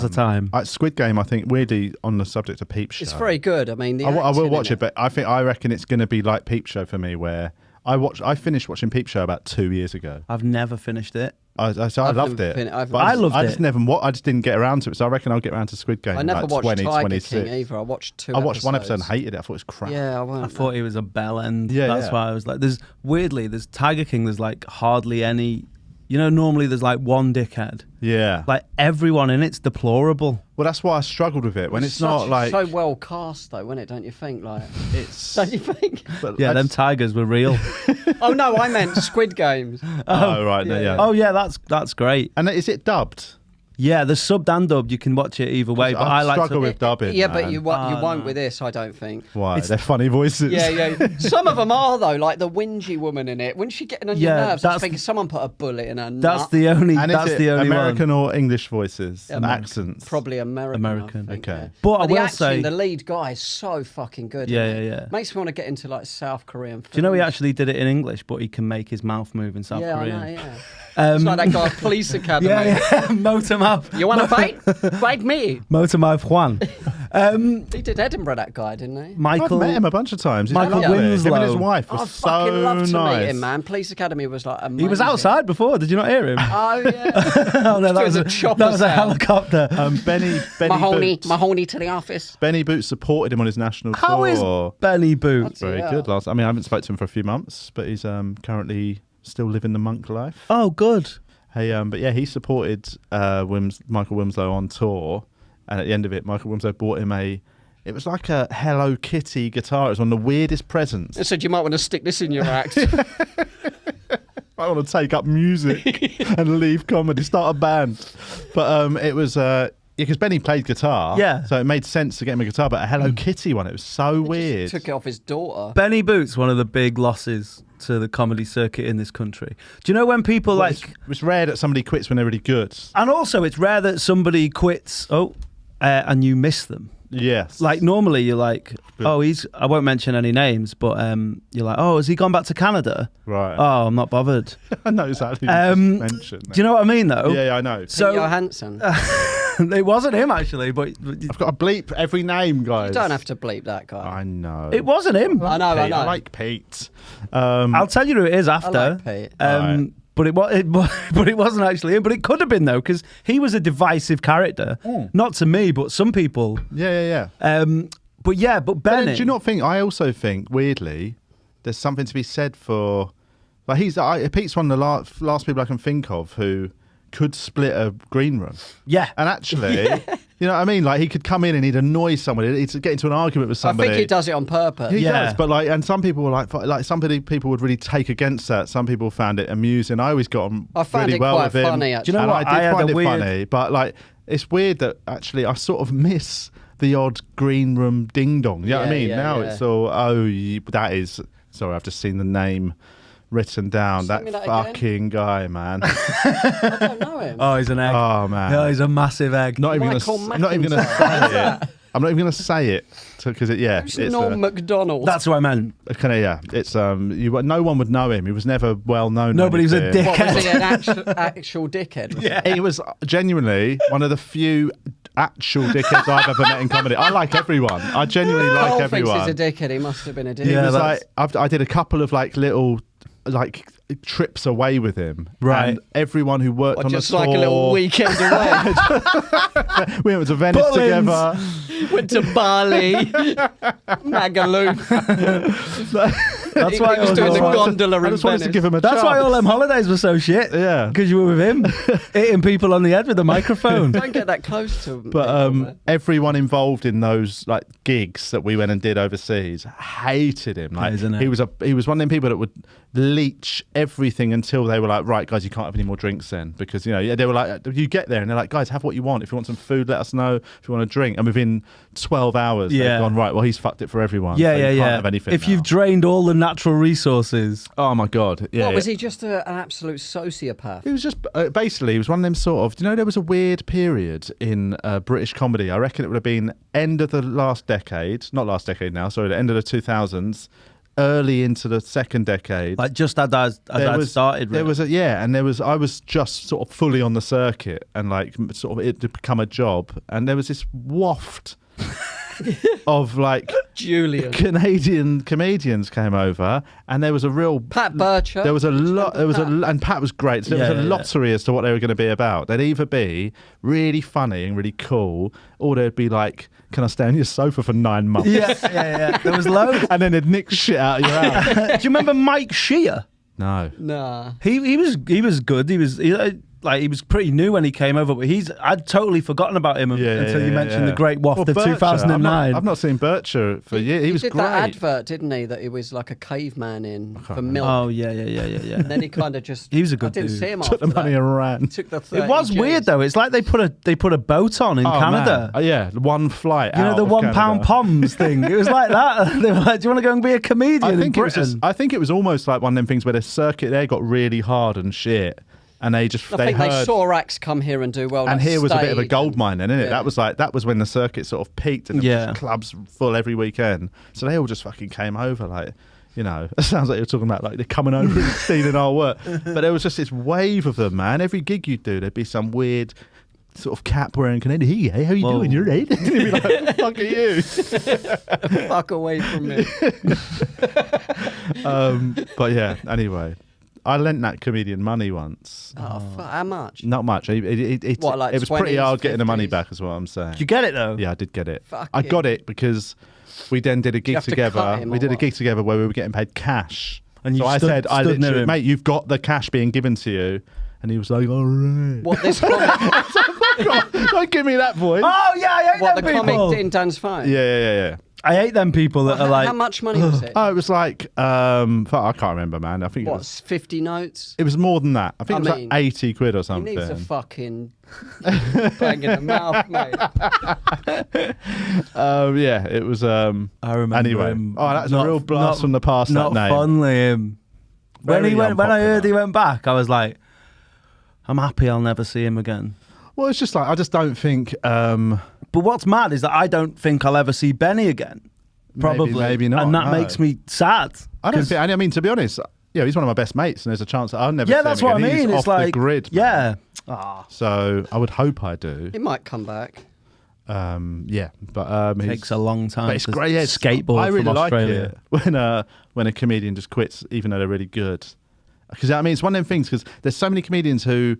a time. Squid Game, I think, weirdly on the subject of Peep Show. It's very good. I mean, I will watch it, but I reckon it's going to be like Peep Show for me, where I finished watching Peep Show about 2 years ago. I've never finished it. I loved it. I loved I it. just didn't get around to it. So I reckon I'll get around to Squid Game. I never watched 2026. Tiger King either. I watched 2 I watched one episode episodes. and hated it. I thought it was crap. Yeah, I thought it was a bell end. Yeah, That's why I was like, there's Tiger King, there's like hardly any, normally there's like one dickhead. Yeah. Like everyone in it's deplorable. Well, that's why I struggled with it. When it's not like... so well cast though, wasn't it? Don't you think? Like, It's... don't you think? But Yeah, them tigers were real. Oh no, I meant Squid Games. Oh, right. No, yeah. Oh yeah, that's great. And is it dubbed? Yeah, there's subbed and dubbed. You can watch it either way, but I like struggle to. with dubbing. Yeah, man. but you won't with this, I don't think. Why? They're funny voices. Yeah. Some of them are though, like the whingy woman in it. When she getting on your Yeah, nerves, I that's- think someone put a bullet in her. That's nut. the only. And That's is it the only American one. or English voices and American. accents? Probably American. American. I think, Okay. yeah. But I the will acting, say- the lead guy is so fucking good. Yeah, isn't he? yeah. Makes me want to get into like South Korean. Do you know he films. actually did it in English, but he can make his mouth move in South Yeah, Korean? I know. Yeah. It's like that guy, Police Academy. Yeah. Motormouth. You want to fight? Fight me. Motormouth Juan. He did Edinburgh, that guy, didn't he? I've Michael. met him a bunch of times. He's Michael lovely. Him and his Winslow. wife I were fucking so love to nice. meet him, man. Police Academy was like amazing. He was outside before. Did you not hear him? Oh yeah. Oh no, that Doing was the a chopper that was a sound. helicopter. Benny Mahoney to the office. Benny Boots supported him on his national How is tour. Benny Boots? Very Yeah. good. I haven't spoken to him for a few months, but he's currently still living the monk life. Oh, good. Hey, but yeah, he supported Michael Winslow on tour, and at the end of it, Michael Winslow bought him it was like a Hello Kitty guitar. It was one of the weirdest presents. I said you might want to stick this in your act. I want to take up music and leave comedy, start a band. But it was because Benny played guitar, Yeah. so it made sense to get him a guitar. But a Hello Kitty one, it was so weird. Took it off his daughter. Benny Boots, one of the big losses to the comedy circuit in this country. Do you know when people Well, like... it's rare that somebody quits when they're really good. And also, it's rare that somebody quits, and you miss them. Yes. Like, normally you're like, I won't mention any names, but you're like, has he gone back to Canada? Right. Oh, I'm not bothered. I know exactly what you just mentioned. Do you know what I mean, though? Yeah, I know. So, Johansson. it wasn't him, actually, but I've got to bleep every name, guys. You don't have to bleep that guy. I know. it wasn't him. I know. I like Pete. I'll tell you who it is after. I like Pete. Right. But it wasn't actually him. But it could have been, though, because he was a divisive character. Not to me, but some people. Yeah. But But Benny. then, do you not think? I also think weirdly, there's something to be said for. Like Pete's one of the last people I can think of who could split a green room. Yeah. And actually, you know what I mean? Like he could come in and he'd annoy somebody. He'd get into an argument with I somebody. think he does it on purpose. He Yeah. does, but and some people were like people would really take against that. Some people found it amusing. I always got on I found really it well quite with him. funny, Do you know And what? I did had find a it weird... funny, but it's weird that actually I sort of miss the odd green room ding dong. You know what I Yeah, mean? yeah, Now yeah. it's all that is. Sorry, I've just seen the name written down. Send me That that again. fucking guy, man. I don't know him. Oh, he's an egg. Oh man. No, he's a massive egg. Not even Michael gonna. I'm not even gonna say it. I'm not even gonna say it because Who's it's Norm MacDonald? That's what I meant. kind of It's no one would know him. He was never well known. No, but he was a anything. dick. What, was he an actual dickhead? Was he? He was genuinely one of the few actual dickheads I've ever met in comedy. I like everyone. I genuinely like Cole everyone. thinks he's a dickhead. He must have been a dickhead. He Yeah, was that's- I did a couple of little trips away with him. Right. And everyone who worked Or on just the tour. like a little weekend away. We went to Venice Butlins. together. Went to Bali, Magaluf. That's why he was doing the gondola I in just wanted to Venice. give him a That's chance. why all them holidays were so shit. Yeah. Because you were with him, hitting people on the head with a microphone. Don't get that close to him. But everyone involved in those gigs that we went and did overseas hated him. Like Isn't it? he was one of them people that would leech everything until they were like, right, guys, you can't have any more drinks then, because they were like, you get there and they're like, guys, have what you want. If you want some food, let us know. If you want a drink, and within 12 hours, Yeah. they've gone, right, well, he's fucked it for everyone. Yeah, so yeah, you yeah. can't have anything If now. you've drained all the natural resources. Oh my god! Yeah. What was he just an absolute sociopath? He was just basically he was one of them sort of. Do you know there was a weird period in British comedy? I reckon it would have been end of the last decade, not last decade now. Sorry, the end of the 2000s. Early into the second decade, Like just as I started. There was I was just sort of fully on the circuit and like sort of it had become a job, and there was this waft of like Julian. Canadian comedians came over, and there was a real Pat Bircher. There was a lot. There was and Pat was great. So there was a lottery as to what they were going to be about. They'd either be really funny and really cool, or they'd be like, "Can I stay on your sofa for 9 months?" Yeah. There was loads. And then they'd nick shit out of your house. Do you remember Mike Shear? No. Nah. He was good. He was pretty new when he came over, but I'd totally forgotten about him until you mentioned the great waft of Bircher, 2009. I've not seen Bircher for years. He was did great. that advert, didn't he? That it was like a caveman in for milk. Oh yeah. And then he kind of just. He was a good I didn't dude. see him Took after the money that. and ran. Took the 30 It was Gs. weird though. It's like they put a boat on in Canada. Man. Yeah, one flight. You know out the of £1 Canada. Poms thing. It was like that. They were like, "Do you want to go and be a comedian in Britain?" I think it was almost like one of them things where the circuit there got really hard and shit, and they they saw acts come here and do well. And like here was a bit of a Stage gold mine, then, isn't it? Yeah. That was when the circuit sort of peaked, and there was clubs full every weekend. So they all just fucking came over, like. You know, it sounds like you're talking about like they're coming over and stealing our work. But there was just this wave of them, man. Every gig you do, there'd be some weird sort of cap wearing Canadian. Hey, how you doing? You're right. And you'd be like, "What the fuck are you?" Fuck away from me. But yeah, anyway. I lent that comedian money once. Oh, how much? Not much. What, like it was pretty 20s, hard getting the money 50s? back, is what I'm saying. Did you get it though? Yeah, I did get it. Fuck I you. got it because we then did a gig have to together. cut him We or did a what? gig together where we were getting paid cash. And you so I stood said, I near literally, him. "Mate, you've got the cash being given to you." And he was like, "All right." What this comic? Don't give me that voice. Oh yeah, I hate What the them people. comic did in Dan's phone? Yeah. I hate them people that are like. How much money was it? Oh, it was like, fuck, I can't remember, man. I think it was 50 notes? It was more than that. I think it was mean, like 80 quid or He something. needs a fucking bang in the mouth, mate. Yeah, it was. I remember Anyway, him. that's a real blast from the past. Not that name. fondly him. When Very I heard unpopular. he went back, I was like, I'm happy I'll never see him again. Well, it's just like I just don't think. But what's mad is that I don't think I'll ever see Benny again. Probably, maybe not. and that no. makes me sad. I don't think. I mean, to be honest, yeah, he's one of my best mates, and there's a chance that I'll never. Yeah, see that's him what I again. mean. He's It's off like the grid. Yeah. So I would hope I do. He might come back. Yeah, but Takes a long time. But it's to great. Yeah, skateboard I really from like Australia. it when a comedian just quits, even though they're really good. Because I mean, it's one of them things. Because there's so many comedians who,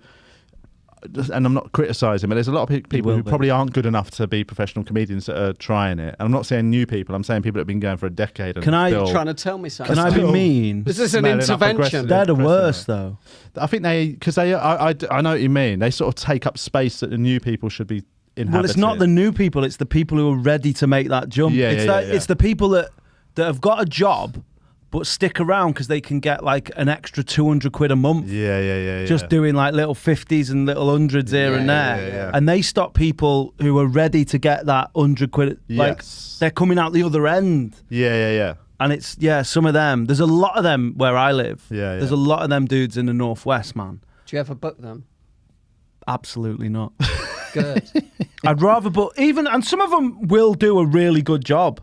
and I'm not criticising, but there's a lot of people who probably aren't good enough to be professional comedians that are trying it. And I'm not saying new people. I'm saying people that have been going for a decade. And You're trying to tell me something? Can I be mean? This is an smelling up intervention. aggressive. They're the worst, though. I think I know what you mean. They sort of take up space that the new people should be inhabiting. Well, it's not the new people; it's the people who are ready to make that jump. Yeah, It's the people that have got a job but stick around because they can get like an extra 200 quid a month. Yeah. Just doing like little 50s and little hundreds here and there. Yeah. And they stop people who are ready to get that 100 quid. Like Yes. they're coming out the other end. Yeah. And it's, some of them. There's a lot of them where I live. Yeah. There's a lot of them dudes in the Northwest, man. Do you ever book them? Absolutely not. Good. I'd rather book and some of them will do a really good job.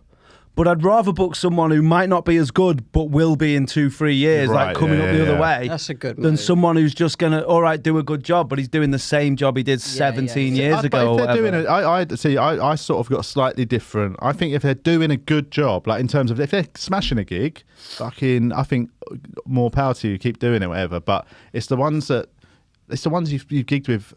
But I'd rather book someone who might not be as good, but will be in 2-3 years, Right, like coming up the other way. That's a good than move. someone who's just gonna, all right, do a good job, but he's doing the same job he did 17 years ago. But if they're or doing I sort of got slightly different. I think if they're doing a good job, like in terms of if they're smashing a gig, I think more power to you. Keep doing it, whatever. But it's the ones you've gigged with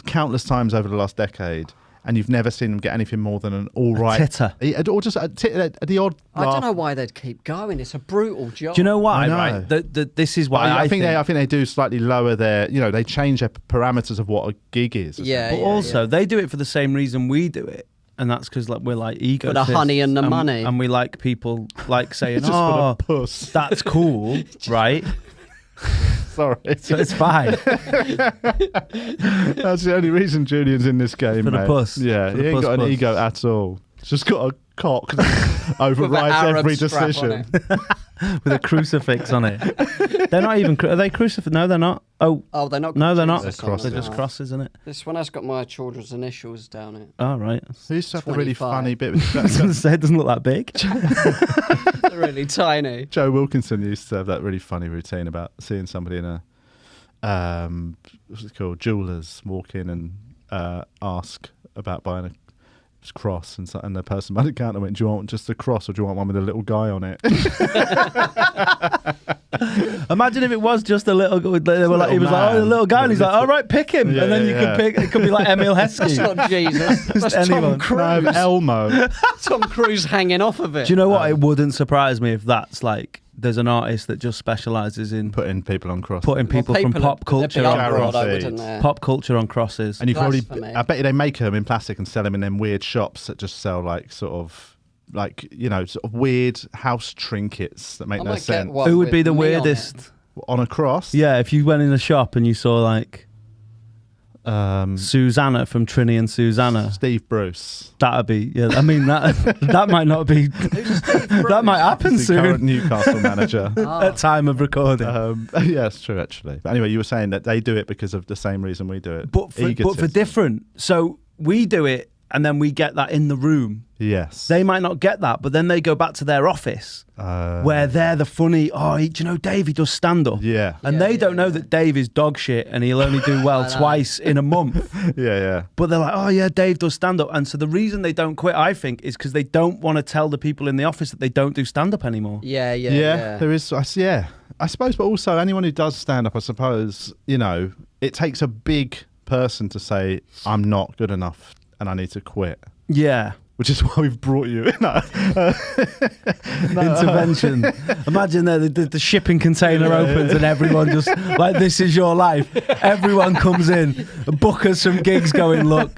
countless times over the last decade. And you've never seen them get anything more than an all right titter. Or just the odd. I don't know why they'd keep going. It's a brutal job. do you know why? I know. Right? This is why I think they do slightly lower their. They change their parameters of what a gig is. Yeah. But also, they do it for the same reason we do it. And that's because we're like ego. For the honey and the money. And we like people like saying, Just for the puss. that's cool, right? Sorry. So it's fine. That's the only reason Julian's in this game, For the mate. puss. Yeah, For he the ain't puss got an puss. ego at all. He's just got a cock that overrides Arab every strap on decision. it. with a crucifix on it. They're not even. Are they crucifix? No, they're not. Oh, they're not. No, they're not. They're crosses. They're just crosses, isn't it? This one has got my children's initials down it. Oh, right. Who used to have the really 25. funny bit? It doesn't look that big. They're really tiny. Joe Wilkinson used to have that really funny routine about seeing somebody in a what's it called, jewelers, walk in and ask about buying a cross, and the person behind the counter went, "Do you want just a cross, or do you want one with a little guy on it?" Imagine if it was just a little. They were like, he was like, "Oh, the little guy," and he's like, "All right, pick him," and then you could pick. It could be like Emil Heskey. That's not Jesus. That's anyone. Tom Cruise. No, Elmo. Tom Cruise hanging off of it. Do you know what? It wouldn't surprise me if that's like there's an artist that just specialises in Putting people on crosses. putting people from pop culture on on pop culture on crosses. And you probably, Blasphemy. I bet you they make them in plastic and sell them in them weird shops that just sell like sort of weird house trinkets that make no sense. Who would be the weirdest On a cross? Yeah, if you went in a shop and you saw like Susanna from Trini and Susanna, Steve Bruce. That'd be, yeah. I mean that might not be. That might happen The current soon. Newcastle manager. At time of recording. Yeah, it's true actually. But anyway, you were saying that they do it because of the same reason we do it. But for different. So we do it, and then we get that in the room. Yes. They might not get that, but then they go back to their office where they're the funny. Oh, do you know Dave? He does stand up. Yeah. And they don't know that Dave is dog shit, and he'll only do well twice in a month. Yeah. But they're like, oh yeah, Dave does stand up, and so the reason they don't quit, I think, is because they don't want to tell the people in the office that they don't do stand up anymore. Yeah. There is. Yeah, I suppose, but also anyone who does stand up, I suppose, it takes a big person to say, I'm not good enough and I need to quit. Yeah. Which is why we've brought you in. Intervention. Imagine the shipping container opens and everyone just like, this is your life. Everyone comes in, bookers from gigs going, look,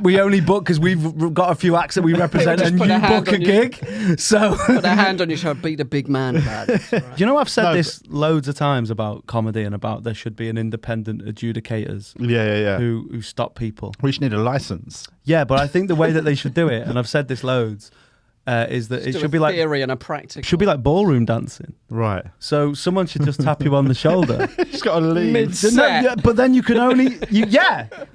we only book because we've got a few acts that we represent, and you book a gig. So put a hand on your shoulder, be the big man about it. Right. Do you know I've said this loads of times about comedy and about there should be an independent adjudicators. Yeah. Who stop people. We should need a license. Yeah, but I think the way that they should do it, and I've said this loads, is that it should be like theory and a practical. Should be like ballroom dancing. Right. So someone should just tap you on the shoulder. Just got to leave. Mid-set. But then you can only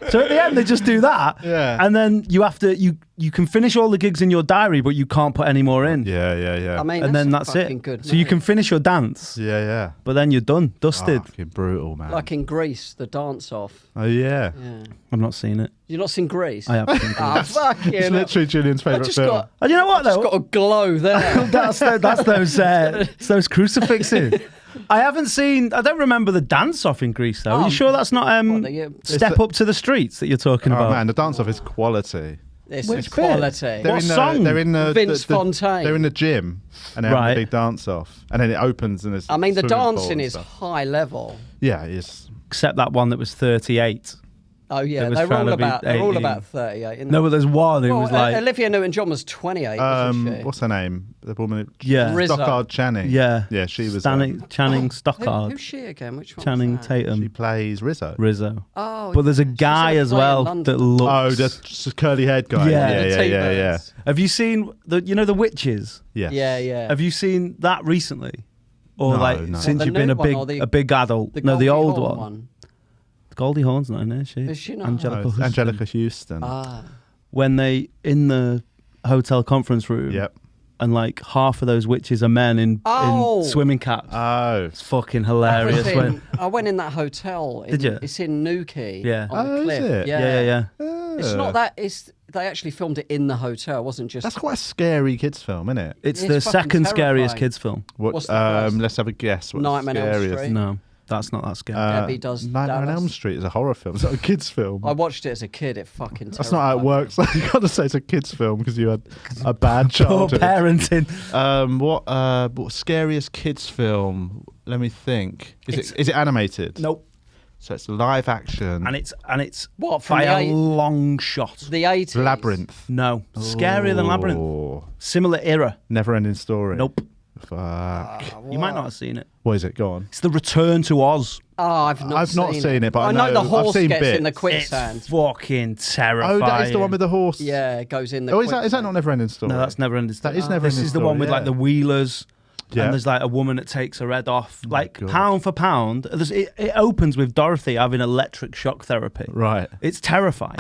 So at the end they just do that. Yeah. And then you have to you can finish all the gigs in your diary, but you can't put any more in. Yeah. I mean, and then that's it. Good so you can finish your dance. Yeah. But then you're done, dusted. Fucking brutal, man. like in Greece, the dance off. Oh yeah. I've not seen it. You've not seen Greece? I have seen it. Ah, fucking. It's literally Julian's favourite film. And you know what though? It's got a glow there. that's those crucifixes. I don't remember the dance off in Greece though. Are you sure that's not Step Up to the Streets that you're talking about? Oh man, the dance off is quality. This Which is quality. What song? They're in the Vince Fontaine. They're in the gym and they have a big dance off, and then it opens and it's. I mean, the swimming pool dancing and is stuff. high level. Yeah, it is. Except that one that was 38. Oh yeah, It was they're trying all to be about 18. 38. No, but there's one who was like Olivia Newton-John was 28. wasn't she? What's her name? The woman. Yeah. Rizzo. Stockard Channing. Yeah. Yeah, she was. Channing Stockard. Who's she again? Which one? Channing was that? Tatum. She plays Rizzo. Oh, But there's a yeah, she's guy in a as play in well London. that looks. Oh, the curly haired guy. Yeah. The yeah. T-Birds. Have you seen the Witches? Yes. Yeah. Have you seen that recently? Or No. since The you've been new one or a big adult? The No, the old Goldie one. Hawn Goldie Hawn's not in there, is she? Is she not? Angelica Houston. Angelica Houston. Ah. When they in the hotel conference room. Yep. And like half of those witches are men in swimming caps. Oh. It's fucking hilarious. I went in that hotel. Did you? It's in Newquay. Yeah. On the Is cliff. it? Yeah. It's not that. They actually filmed it in the hotel. It wasn't just. That's quite a scary kids film, isn't it? It's It's the fucking second scariest terrifying. kids film. What's the first? Let's have a guess. What's Nightmare on Elm scariest? Street. No, that's not that scary. Debbie Does Nightmare on Dallas. Elm Street is a horror film. It's not a kids film. I watched it as a kid. It fucking. That's not how it works. You got to say it's a kids film because you had a bad Poor childhood. parenting. What scariest kids film? Let me think. Is it animated? Nope. So it's live action. And it's What, from by the a eight- long shot. The 80s. Labyrinth. No, scarier than Labyrinth. Oh, Similar era. Never ending story. Nope. Fuck. You might not have seen it. What is it? Go on. It's The Return to Oz. Oh, I've not seen it, but I know the know- horse I've seen gets in the bits. quicksand. It's fucking terrifying. Oh, that is the one with the horse. Yeah, it goes in the. Oh, is that not Never Ending Story? No, that's Never Ending Story. That is Never This Ending is the Story, one with like yeah. the Wheelers. and there's like a woman that takes her head off. Like God. pound for pound, it opens with Dorothy having electric shock therapy. Right. It's terrifying.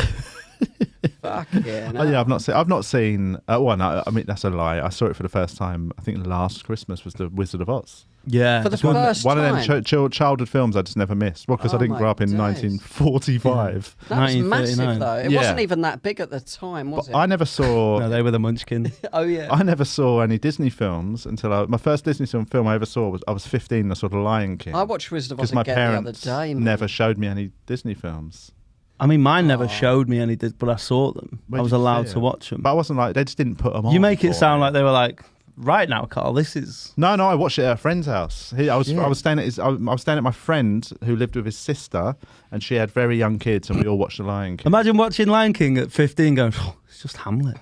Fuck yeah. No. Oh yeah, I've not seen. Well, no, I mean that's a lie. I saw it for the first time. I think last Christmas was the Wizard of Oz. Yeah, For the first One time. of them childhood films I just never missed. Well, because I Oh didn't my grow up in days. 1945. That was 1939. massive though. It Yeah. wasn't even that big at the time, was But it? I never saw. no, they were the Munchkins. Oh yeah. I never saw any Disney films until my first Disney film I ever saw was I was 15 and I saw The Lion King. I watched Wizard of Oz because my again the other parents day. Man. never showed me any Disney films. I mean, mine never showed me any, but I saw them. Where I was did you allowed see to it? watch them. But I wasn't like they just didn't put them on. You make it for sound me. like they were like, right now, Carl, this is... No, I watched it at a friend's house. I was staying at I was staying at my friend who lived with his sister, and she had very young kids, and we all watched The Lion King. Imagine watching Lion King at 15 going, oh, it's just Hamlet.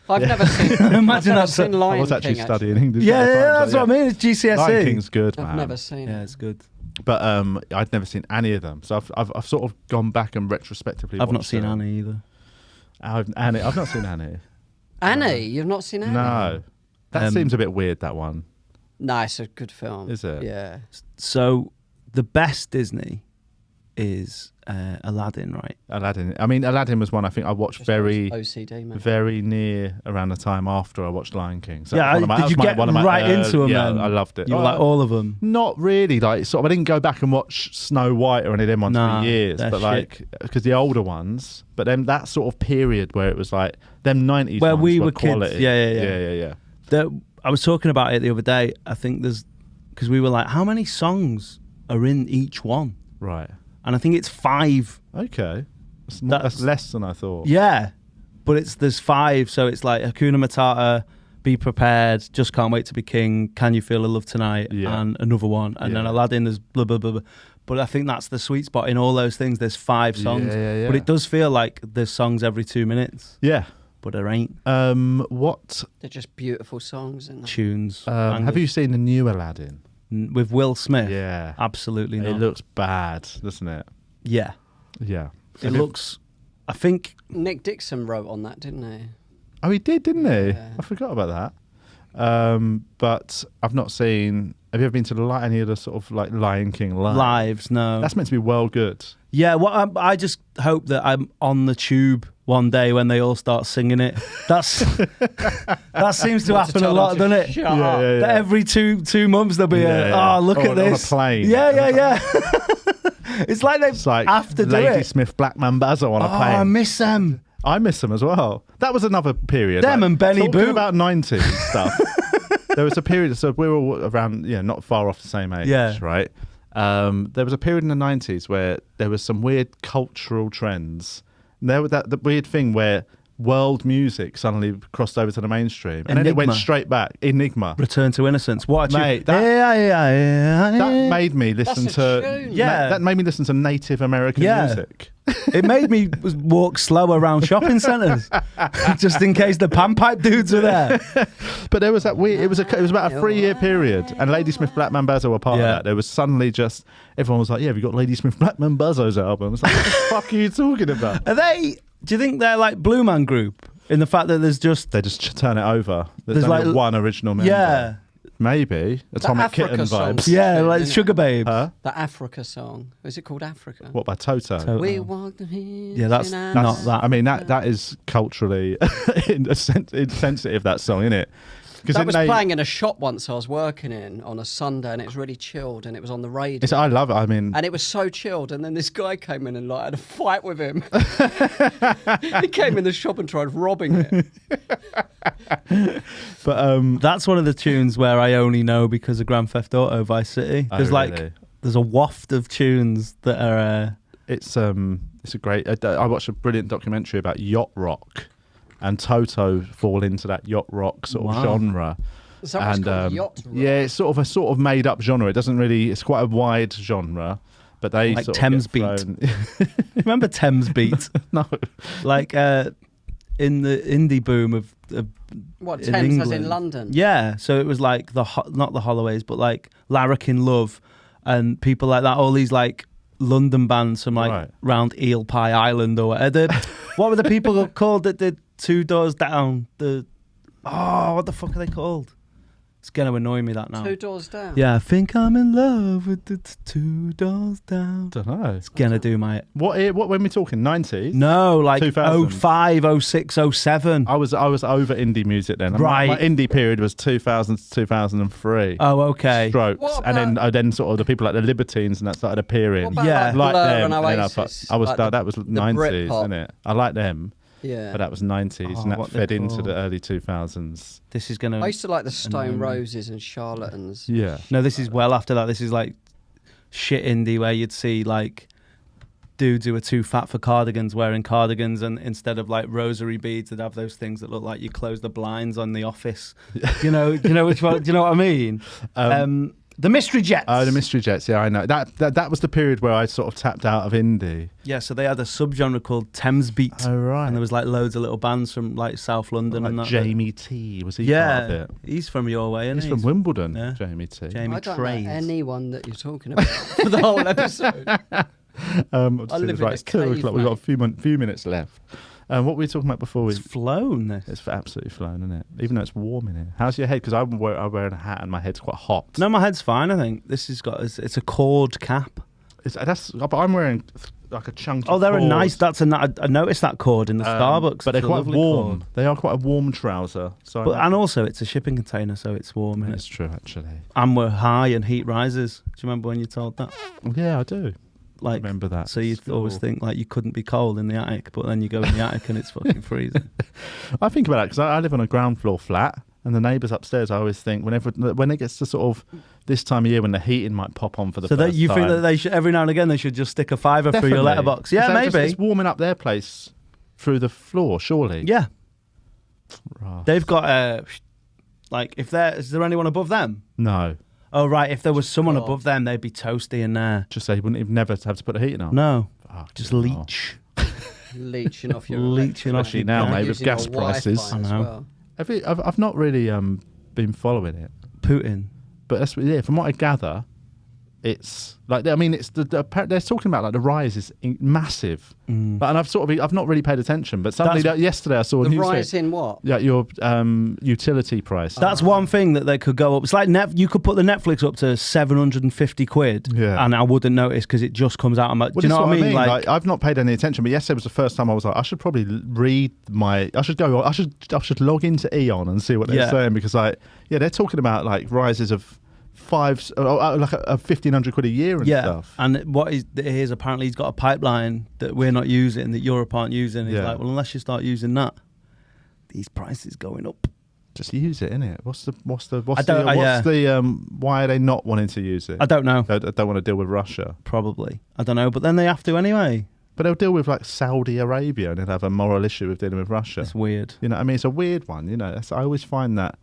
I've never seen. Imagine I've never that's seen Lion I was actually King, studying English. Yeah, at the time, that's so what I mean. It's GCSE. Lion King's good, man. I've never seen Yeah, it. it's good. But I'd never seen any of them, so I've sort of gone back and retrospectively. I've not watched seen them. Annie either. I've not seen Annie. Annie, you've not seen Annie? No, that seems a bit weird. That one. No, it's a good film. Is it? Yeah. So the best Disney is Aladdin, right? Aladdin. I mean, Aladdin was one I think I watched Just very, OCD, man. very near around the time after I watched Lion King. So Yeah, did you get right into them? Yeah, then? I loved it. You were like all of them. Not really. Like, sort of, I didn't go back and watch Snow White or any of them ones Nah, for years. they're But like, because the older ones. But then that sort of period where it was like them 90s Where ones we were quality. kids. Yeah. I was talking about it the other day. I think because we were like, how many songs are in each one? Right. And I think it's 5. Okay. That's less than I thought. Yeah, but there's 5, so it's like Hakuna Matata, Be Prepared, Just Can't Wait to Be King, Can You Feel the Love Tonight, and another one, and then Aladdin there's blah blah blah blah. But I think that's the sweet spot in all those things. There's 5 songs, Yeah. but it does feel like there's songs every 2 minutes. Yeah. But there ain't What They're just beautiful songs. And tunes. have you seen the new Aladdin? With Will Smith? Yeah. Absolutely not. It looks bad, doesn't it? Yeah. Yeah. It looks. I think. Nick Dixon wrote on that, didn't he? Oh, he did, didn't he? Yeah. I forgot about that. But I've not seen. Have you ever been to any of the sort of like Lion King Lives, no. That's meant to be well good. Yeah, well, I just hope that I'm on the tube one day when they all start singing it. That seems to happen a lot, doesn't it? Shut up. That every two months there'll be look at this. On a plane. Yeah. It's like they have to do Lady it. Smith, Black Mambazo on a plane. I miss them. I miss them as well. That was another period. Them and Benny talking Boo. about 90s stuff. There was a period, so we were all around, not far off the same age, right? There was a period in the 90s where there was some weird cultural trends. And there was the weird thing where world music suddenly crossed over to the mainstream. And then it went straight back. Enigma. Return to Innocence. What a Mate, tune. That made me listen That's a tune. That made me listen to Native American music. It made me walk slow around shopping centres just in case the panpipe dudes were there. But there was that weird. It was about a 3-year period, and Ladysmith Black Mambazo were part of that. There was suddenly just everyone was like, "Yeah, have you got Ladysmith Black Mambazo's album?" It's like, what the fuck are you talking about? Are they? Do you think they're like Blue Man Group in the fact that there's just They just turn it over. There's There's only like- one original member. yeah, Maybe Atomic Africa Kitten song. vibes. yeah, Tune, like innit? Sugar Babe. Huh? The Africa song. Is it called Africa? What by Toto? Toto. We walk the hills. Yeah, that's in not Africa. that. I mean that is culturally insensitive. That song, isn't it? That was playing in a shop once I was working in on a Sunday, and it was really chilled, and it was on the radio. I love it. I mean, And it was so chilled, and then this guy came in and like had a fight with him. He came in the shop and tried robbing it. but That's one of the tunes where I only know because of Grand Theft Auto Vice City. Oh, There's really? there's a waft of tunes that are. it's a great. I watched a brilliant documentary about yacht rock, and Toto fall into that yacht rock sort of genre. Is that what's called yacht rock? Yeah, it's sort of made up genre. It doesn't really. It's quite a wide genre, but they Like sort Thames of get thrown- Remember Thames Beat? No, Like in the indie boom of What, in Thames as England. in London? Yeah, so it was like not the Holloways, but like Larrikin Love and people like that. All these like London bands from like Right. round Eel Pie Island or whatever. What were the people called that did Two Doors Down? What the fuck are they called? It's going to annoy me that now. 2 Doors Down. Yeah, I think I'm in love with the 2 Doors Down. Don't know. It's going to do my... What when we talking 90s? No, like 2000s. 05, 06, 07. I was over indie music then. Right. My indie period was 2000 to 2003. Oh, okay. Strokes, and then sort of the people like the Libertines and that started appearing. What about, Yeah. like Blur them. and And then Oasis? I was Like that was the 90s, Britpop. isn't it? I like them, Yeah. but that was 90s, and that what they're fed into called. the early 2000s. This is going to... I used to like the Stone Roses and Charlatans. Yeah. No, this is well after that. This is like shit indie where you'd see like dudes who are too fat for cardigans wearing cardigans, and instead of like rosary beads, they'd have those things that look like you close the blinds on The Office. you know which one? Do you know what I mean? The Mystery Jets. Oh, the Mystery Jets. Yeah, I know. That was the period where I sort of tapped out of indie. Yeah, so they had a subgenre called Thames Beat. Oh, right. And there was like loads of little bands from like South London Like and that. Jamie T. Was he part of Yeah, it? he's from your way, isn't He's he? from Wimbledon, Yeah. Jamie T. Jamie I don't Trays. know anyone that you're talking about for the whole episode. I live in right, a it's 2 cave, o'clock. We've got a mate. few minutes left. What were we talking about before? It's flown. This. It's absolutely flown, isn't it? Even though it's warm in here. How's your head? Because I'm wearing a hat and my head's quite hot. No, my head's fine. I think this has got. It's a cord cap. But I'm wearing like a chunky. Oh, they're cord. a nice. I noticed that cord in the Starbucks. but they're It's a quite lovely warm. cord. They are quite a warm trouser. So But and also it's a shipping container, so it's warm. it's Innit? true actually. And we're high and heat rises. Do you remember when you told that? Yeah, I do. Like, Remember that. so you School. always think like you couldn't be cold in the attic, but then you go in the attic and it's fucking freezing. I think about it because I live on a ground floor flat, and the neighbours upstairs. I always think when it gets to sort of this time of year when the heating might pop on for the So first that you time. think that they should every now and again they should just stick a fiver through your Definitely. letterbox? Yeah, Is that just- maybe. it's warming up their place through the floor, surely. Yeah, Right. they've got like is there anyone above them? No, Oh right, if there was someone God. above them, they'd be toasty in there. just say you wouldn't even never have to put the heating on. No, Fuck just hell. leech. Leeching off your Leeching off Especially your now, gas. mate, with Using your gas Wi-Fi prices. I as know. well. I've not really been following it, Putin. but that's from what I gather, it's like it's they're talking about like the rise is massive, Mm. but, and I've not really paid attention, but suddenly yesterday I saw a The news rise feed. in what? Yeah, your utility price. That's one thing that they could go up. It's like you could put the Netflix up to 750 quid, Yeah. and I wouldn't notice because it just comes out. Well, Do you know that's what I mean? Like, I've not paid any attention, but yesterday was the first time I was like, I should probably I should log into Eon and see what they're Yeah. saying, because they're talking about like rises of like a 1,500 quid a year and yeah. stuff. And what is here's apparently he's got a pipeline that we're not using, that Europe aren't using. He's Yeah. like, well, unless you start using that, these prices going up. Just use it, innit? Why are they not wanting to use it? I don't know. They don't want to deal with Russia, Probably. I don't know. But then they have to anyway. but they'll deal with like Saudi Arabia and they'll have a moral issue with dealing with Russia. It's weird. You know, I mean, it's a weird one. You know, I always find that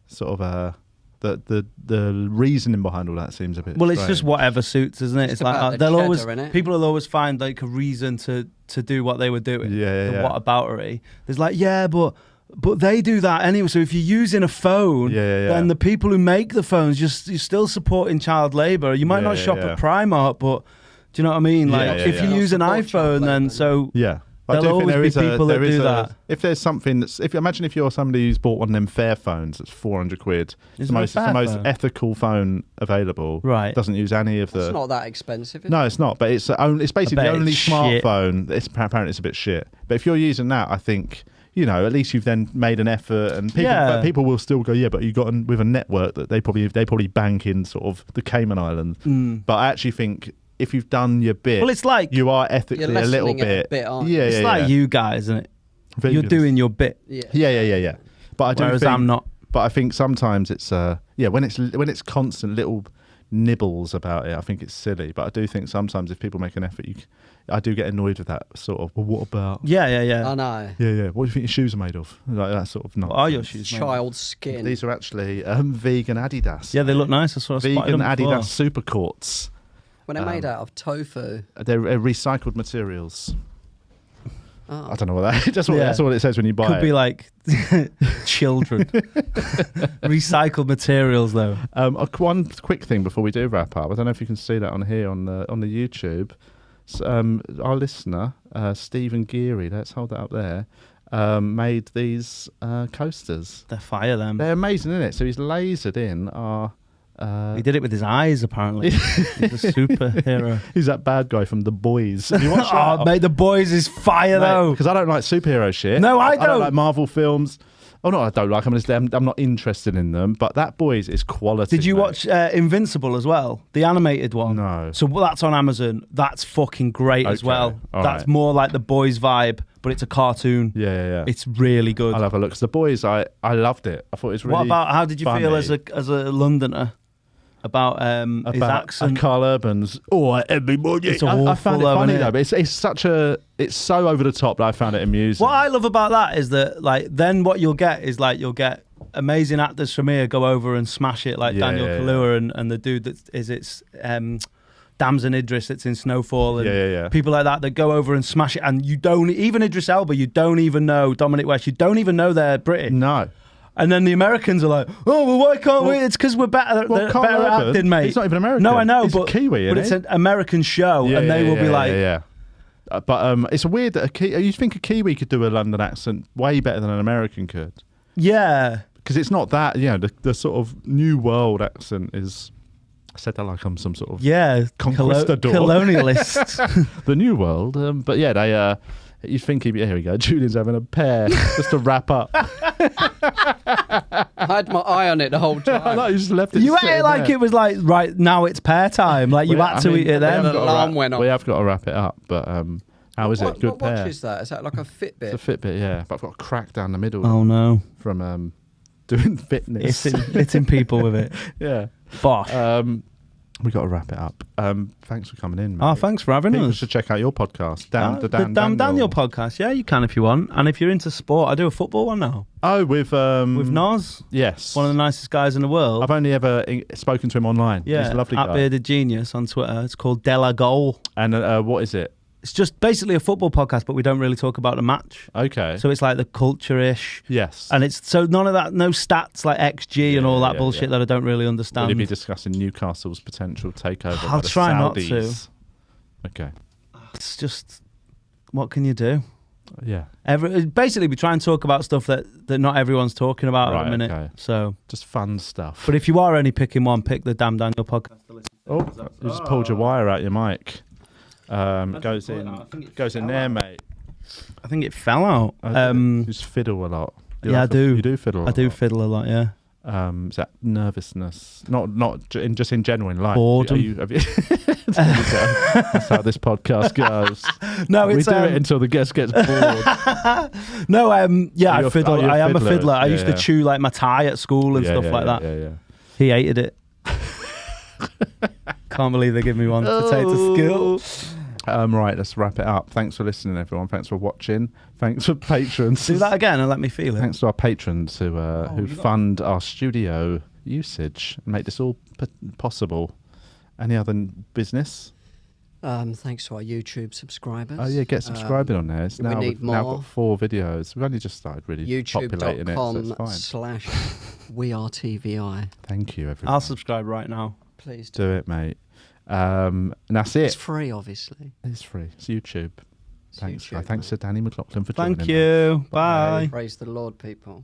sort of the reasoning behind all that seems a bit. Well, it's strange. just whatever suits, isn't it? It's It's like about the they'll cheddar, always innit? people will always find like a reason to do what they were doing. Yeah. The whataboutery. There's like, yeah, but they do that anyway. So if you're using a phone, Yeah. then the people who make the phones, you're still supporting child labour. You might not shop at Primark, but do you know what I mean? Yeah, Like if yeah. you use an Support child iPhone, then labour. so Yeah. There'll always be people that do that. If there's something imagine if you're somebody who's bought one of them fair phones that's 400 quid. Is It's it a the fair most phone? ethical phone available. Right. Doesn't use any of the. It's not that expensive. Is No, it's not. But it's basically bet the only it's shit. smartphone. Apparently it's a bit shit. But if you're using that, I think, you know, at least you've then made an effort, and people, Yeah. but people will still go, yeah, but you got with a network that they probably bank in sort of the Cayman Islands. But I actually think if you've done your bit, Well, it's like you are ethically You're a little lessening it a bit. bit, aren't you? Yeah, it's yeah, like yeah. you guys, isn't it? You're Vegans. doing your bit, Yeah. Yeah. But I do whereas think, I'm not. But I think sometimes it's when it's constant little nibbles about it, I think it's silly. But I do think sometimes if people make an effort, I do get annoyed with that sort of. Well, what about? Yeah. I know. Yeah. What do you think your shoes are made of? Like that sort of. What are your shoes made of? Child skin. These are actually vegan Adidas. Yeah, they look nice. I saw Vegan Adidas Super Courts. When they're made out of tofu. They're recycled materials. Oh. I don't know what that is. That's what it says when you buy Could it. be like children. Recycled materials, though. One quick thing before we do wrap up. I don't know if you can see that on here on the YouTube. So, our listener, Stephen Geary, let's hold that up there. made these coasters. They're fire, them. They're amazing, isn't it? So he's lasered in our... he did it with his eyes, apparently. He's a superhero. He's that bad guy from The Boys. Have you watched that? Oh, mate, The Boys is fire, though. Because I don't like superhero shit. No, I I don't don't. like Marvel films. Oh, no, I don't like them. I'm not interested in them. But that Boys is quality. Did you mate. watch Invincible as well? The animated one? No. So that's on Amazon. That's fucking great as Okay. well. All That's right. more like The Boys vibe, but it's a cartoon. Yeah. It's really good. I'll have a look. 'Cause The Boys, I loved it. I thought it was really What about, how did you feel funny. as a Londoner about his accent? Carl Urban's. Oh, everybody. It's I found it awful, though, funny isn't though, it? but it's so over the top that I found it amusing. What I love about that is that, like, then what you'll get is, like, you'll get amazing actors from here go over and smash it, like Daniel Kaluuya and the dude that is Damson Idris that's in Snowfall and people like that go over and smash it, and you don't even Idris Elba, you don't even know Dominic West, you don't even know they're British. No. And then the Americans are like, oh, well, why can't we? It's because we're better, Carl better Urban, acting, mate. he's not even American. No, I know, He's but Kiwi, but isn't it's he? an American show, and they will be like, But it's weird that you think a Kiwi could do a London accent way better than an American could. yeah. Because it's not that, the sort of New World accent is... I said that like I'm some sort of conquistador. Colonialist. The New World. But yeah, they... you'd think he'd be... Here we go. Julian's having a pear just to wrap up. I had my eye on it the whole time. I know, you just left it You ate sitting it like there. it was like, right, now it's pear time. Like you had to eat it then. The alarm went off. We have got to wrap it up, but how is it? Good what pear. watch is that? Is that like a Fitbit? It's a Fitbit, yeah. But I've got a crack down the middle Oh no. from doing fitness. It's in people with it. Yeah. Bosh. We got to wrap it up. Thanks for coming in, mate. Oh, thanks for having People us. should check out your podcast, The Damn Daniel podcast. Yeah, you can if you want. And if you're into sport, I do a football one now. Oh, with Nos. yes. One of the nicest guys in the world. I've only ever spoken to him online. Yeah, He's a lovely at guy. Bearded Genius on Twitter. It's called Della Goal. And what is it? It's just basically a football podcast, but we don't really talk about the match. Okay. So it's like the culture-ish. Yes. And it's so none of that, no stats like XG and all that bullshit yeah. that I don't really understand. Will you be discussing Newcastle's potential takeover by I'll the try not Saudis? to. Okay. It's just, what can you do? Yeah. Basically, we try and talk about stuff that not everyone's talking about at the minute. Okay. So, Just fun stuff. but if you are only picking one, pick the Damn Daniel podcast to listen to. Oh, you just pulled your wire out your mic. Goes in there, mate. I think it fell out. You just fiddle a lot. I do. You do fiddle. I do fiddle a lot. Yeah. Is that nervousness? Not just in general in life. Boredom. There you go. That's how this podcast goes. No, We it's do it until the guest gets bored. no. Yeah, You're I fiddle. you're I am a fiddler. fiddler. I Yeah, used to yeah. chew like my tie at school and stuff like that. Yeah. He hated it. Can't believe they give me one potato skill. Right, let's wrap it up. Thanks for listening, everyone. Thanks for watching. Thanks for patrons. Do that again and let me feel it. Thanks to our patrons who fund our studio usage and make this all possible. Any other business? Thanks to our YouTube subscribers. Oh yeah, get subscribing on there. It's we now need we've now more. got 4 videos. We've only just started really populating it, so it's fine. youtube.com/wearetvi. Thank you, everyone. I'll subscribe right now. Please do. Do it, mate. And that's it. It's free, obviously. It's free. It's YouTube. It's Thanks. YouTube, Thanks to mate. Danny McLoughlin for joining. Thank you. Bye. Praise the Lord, people.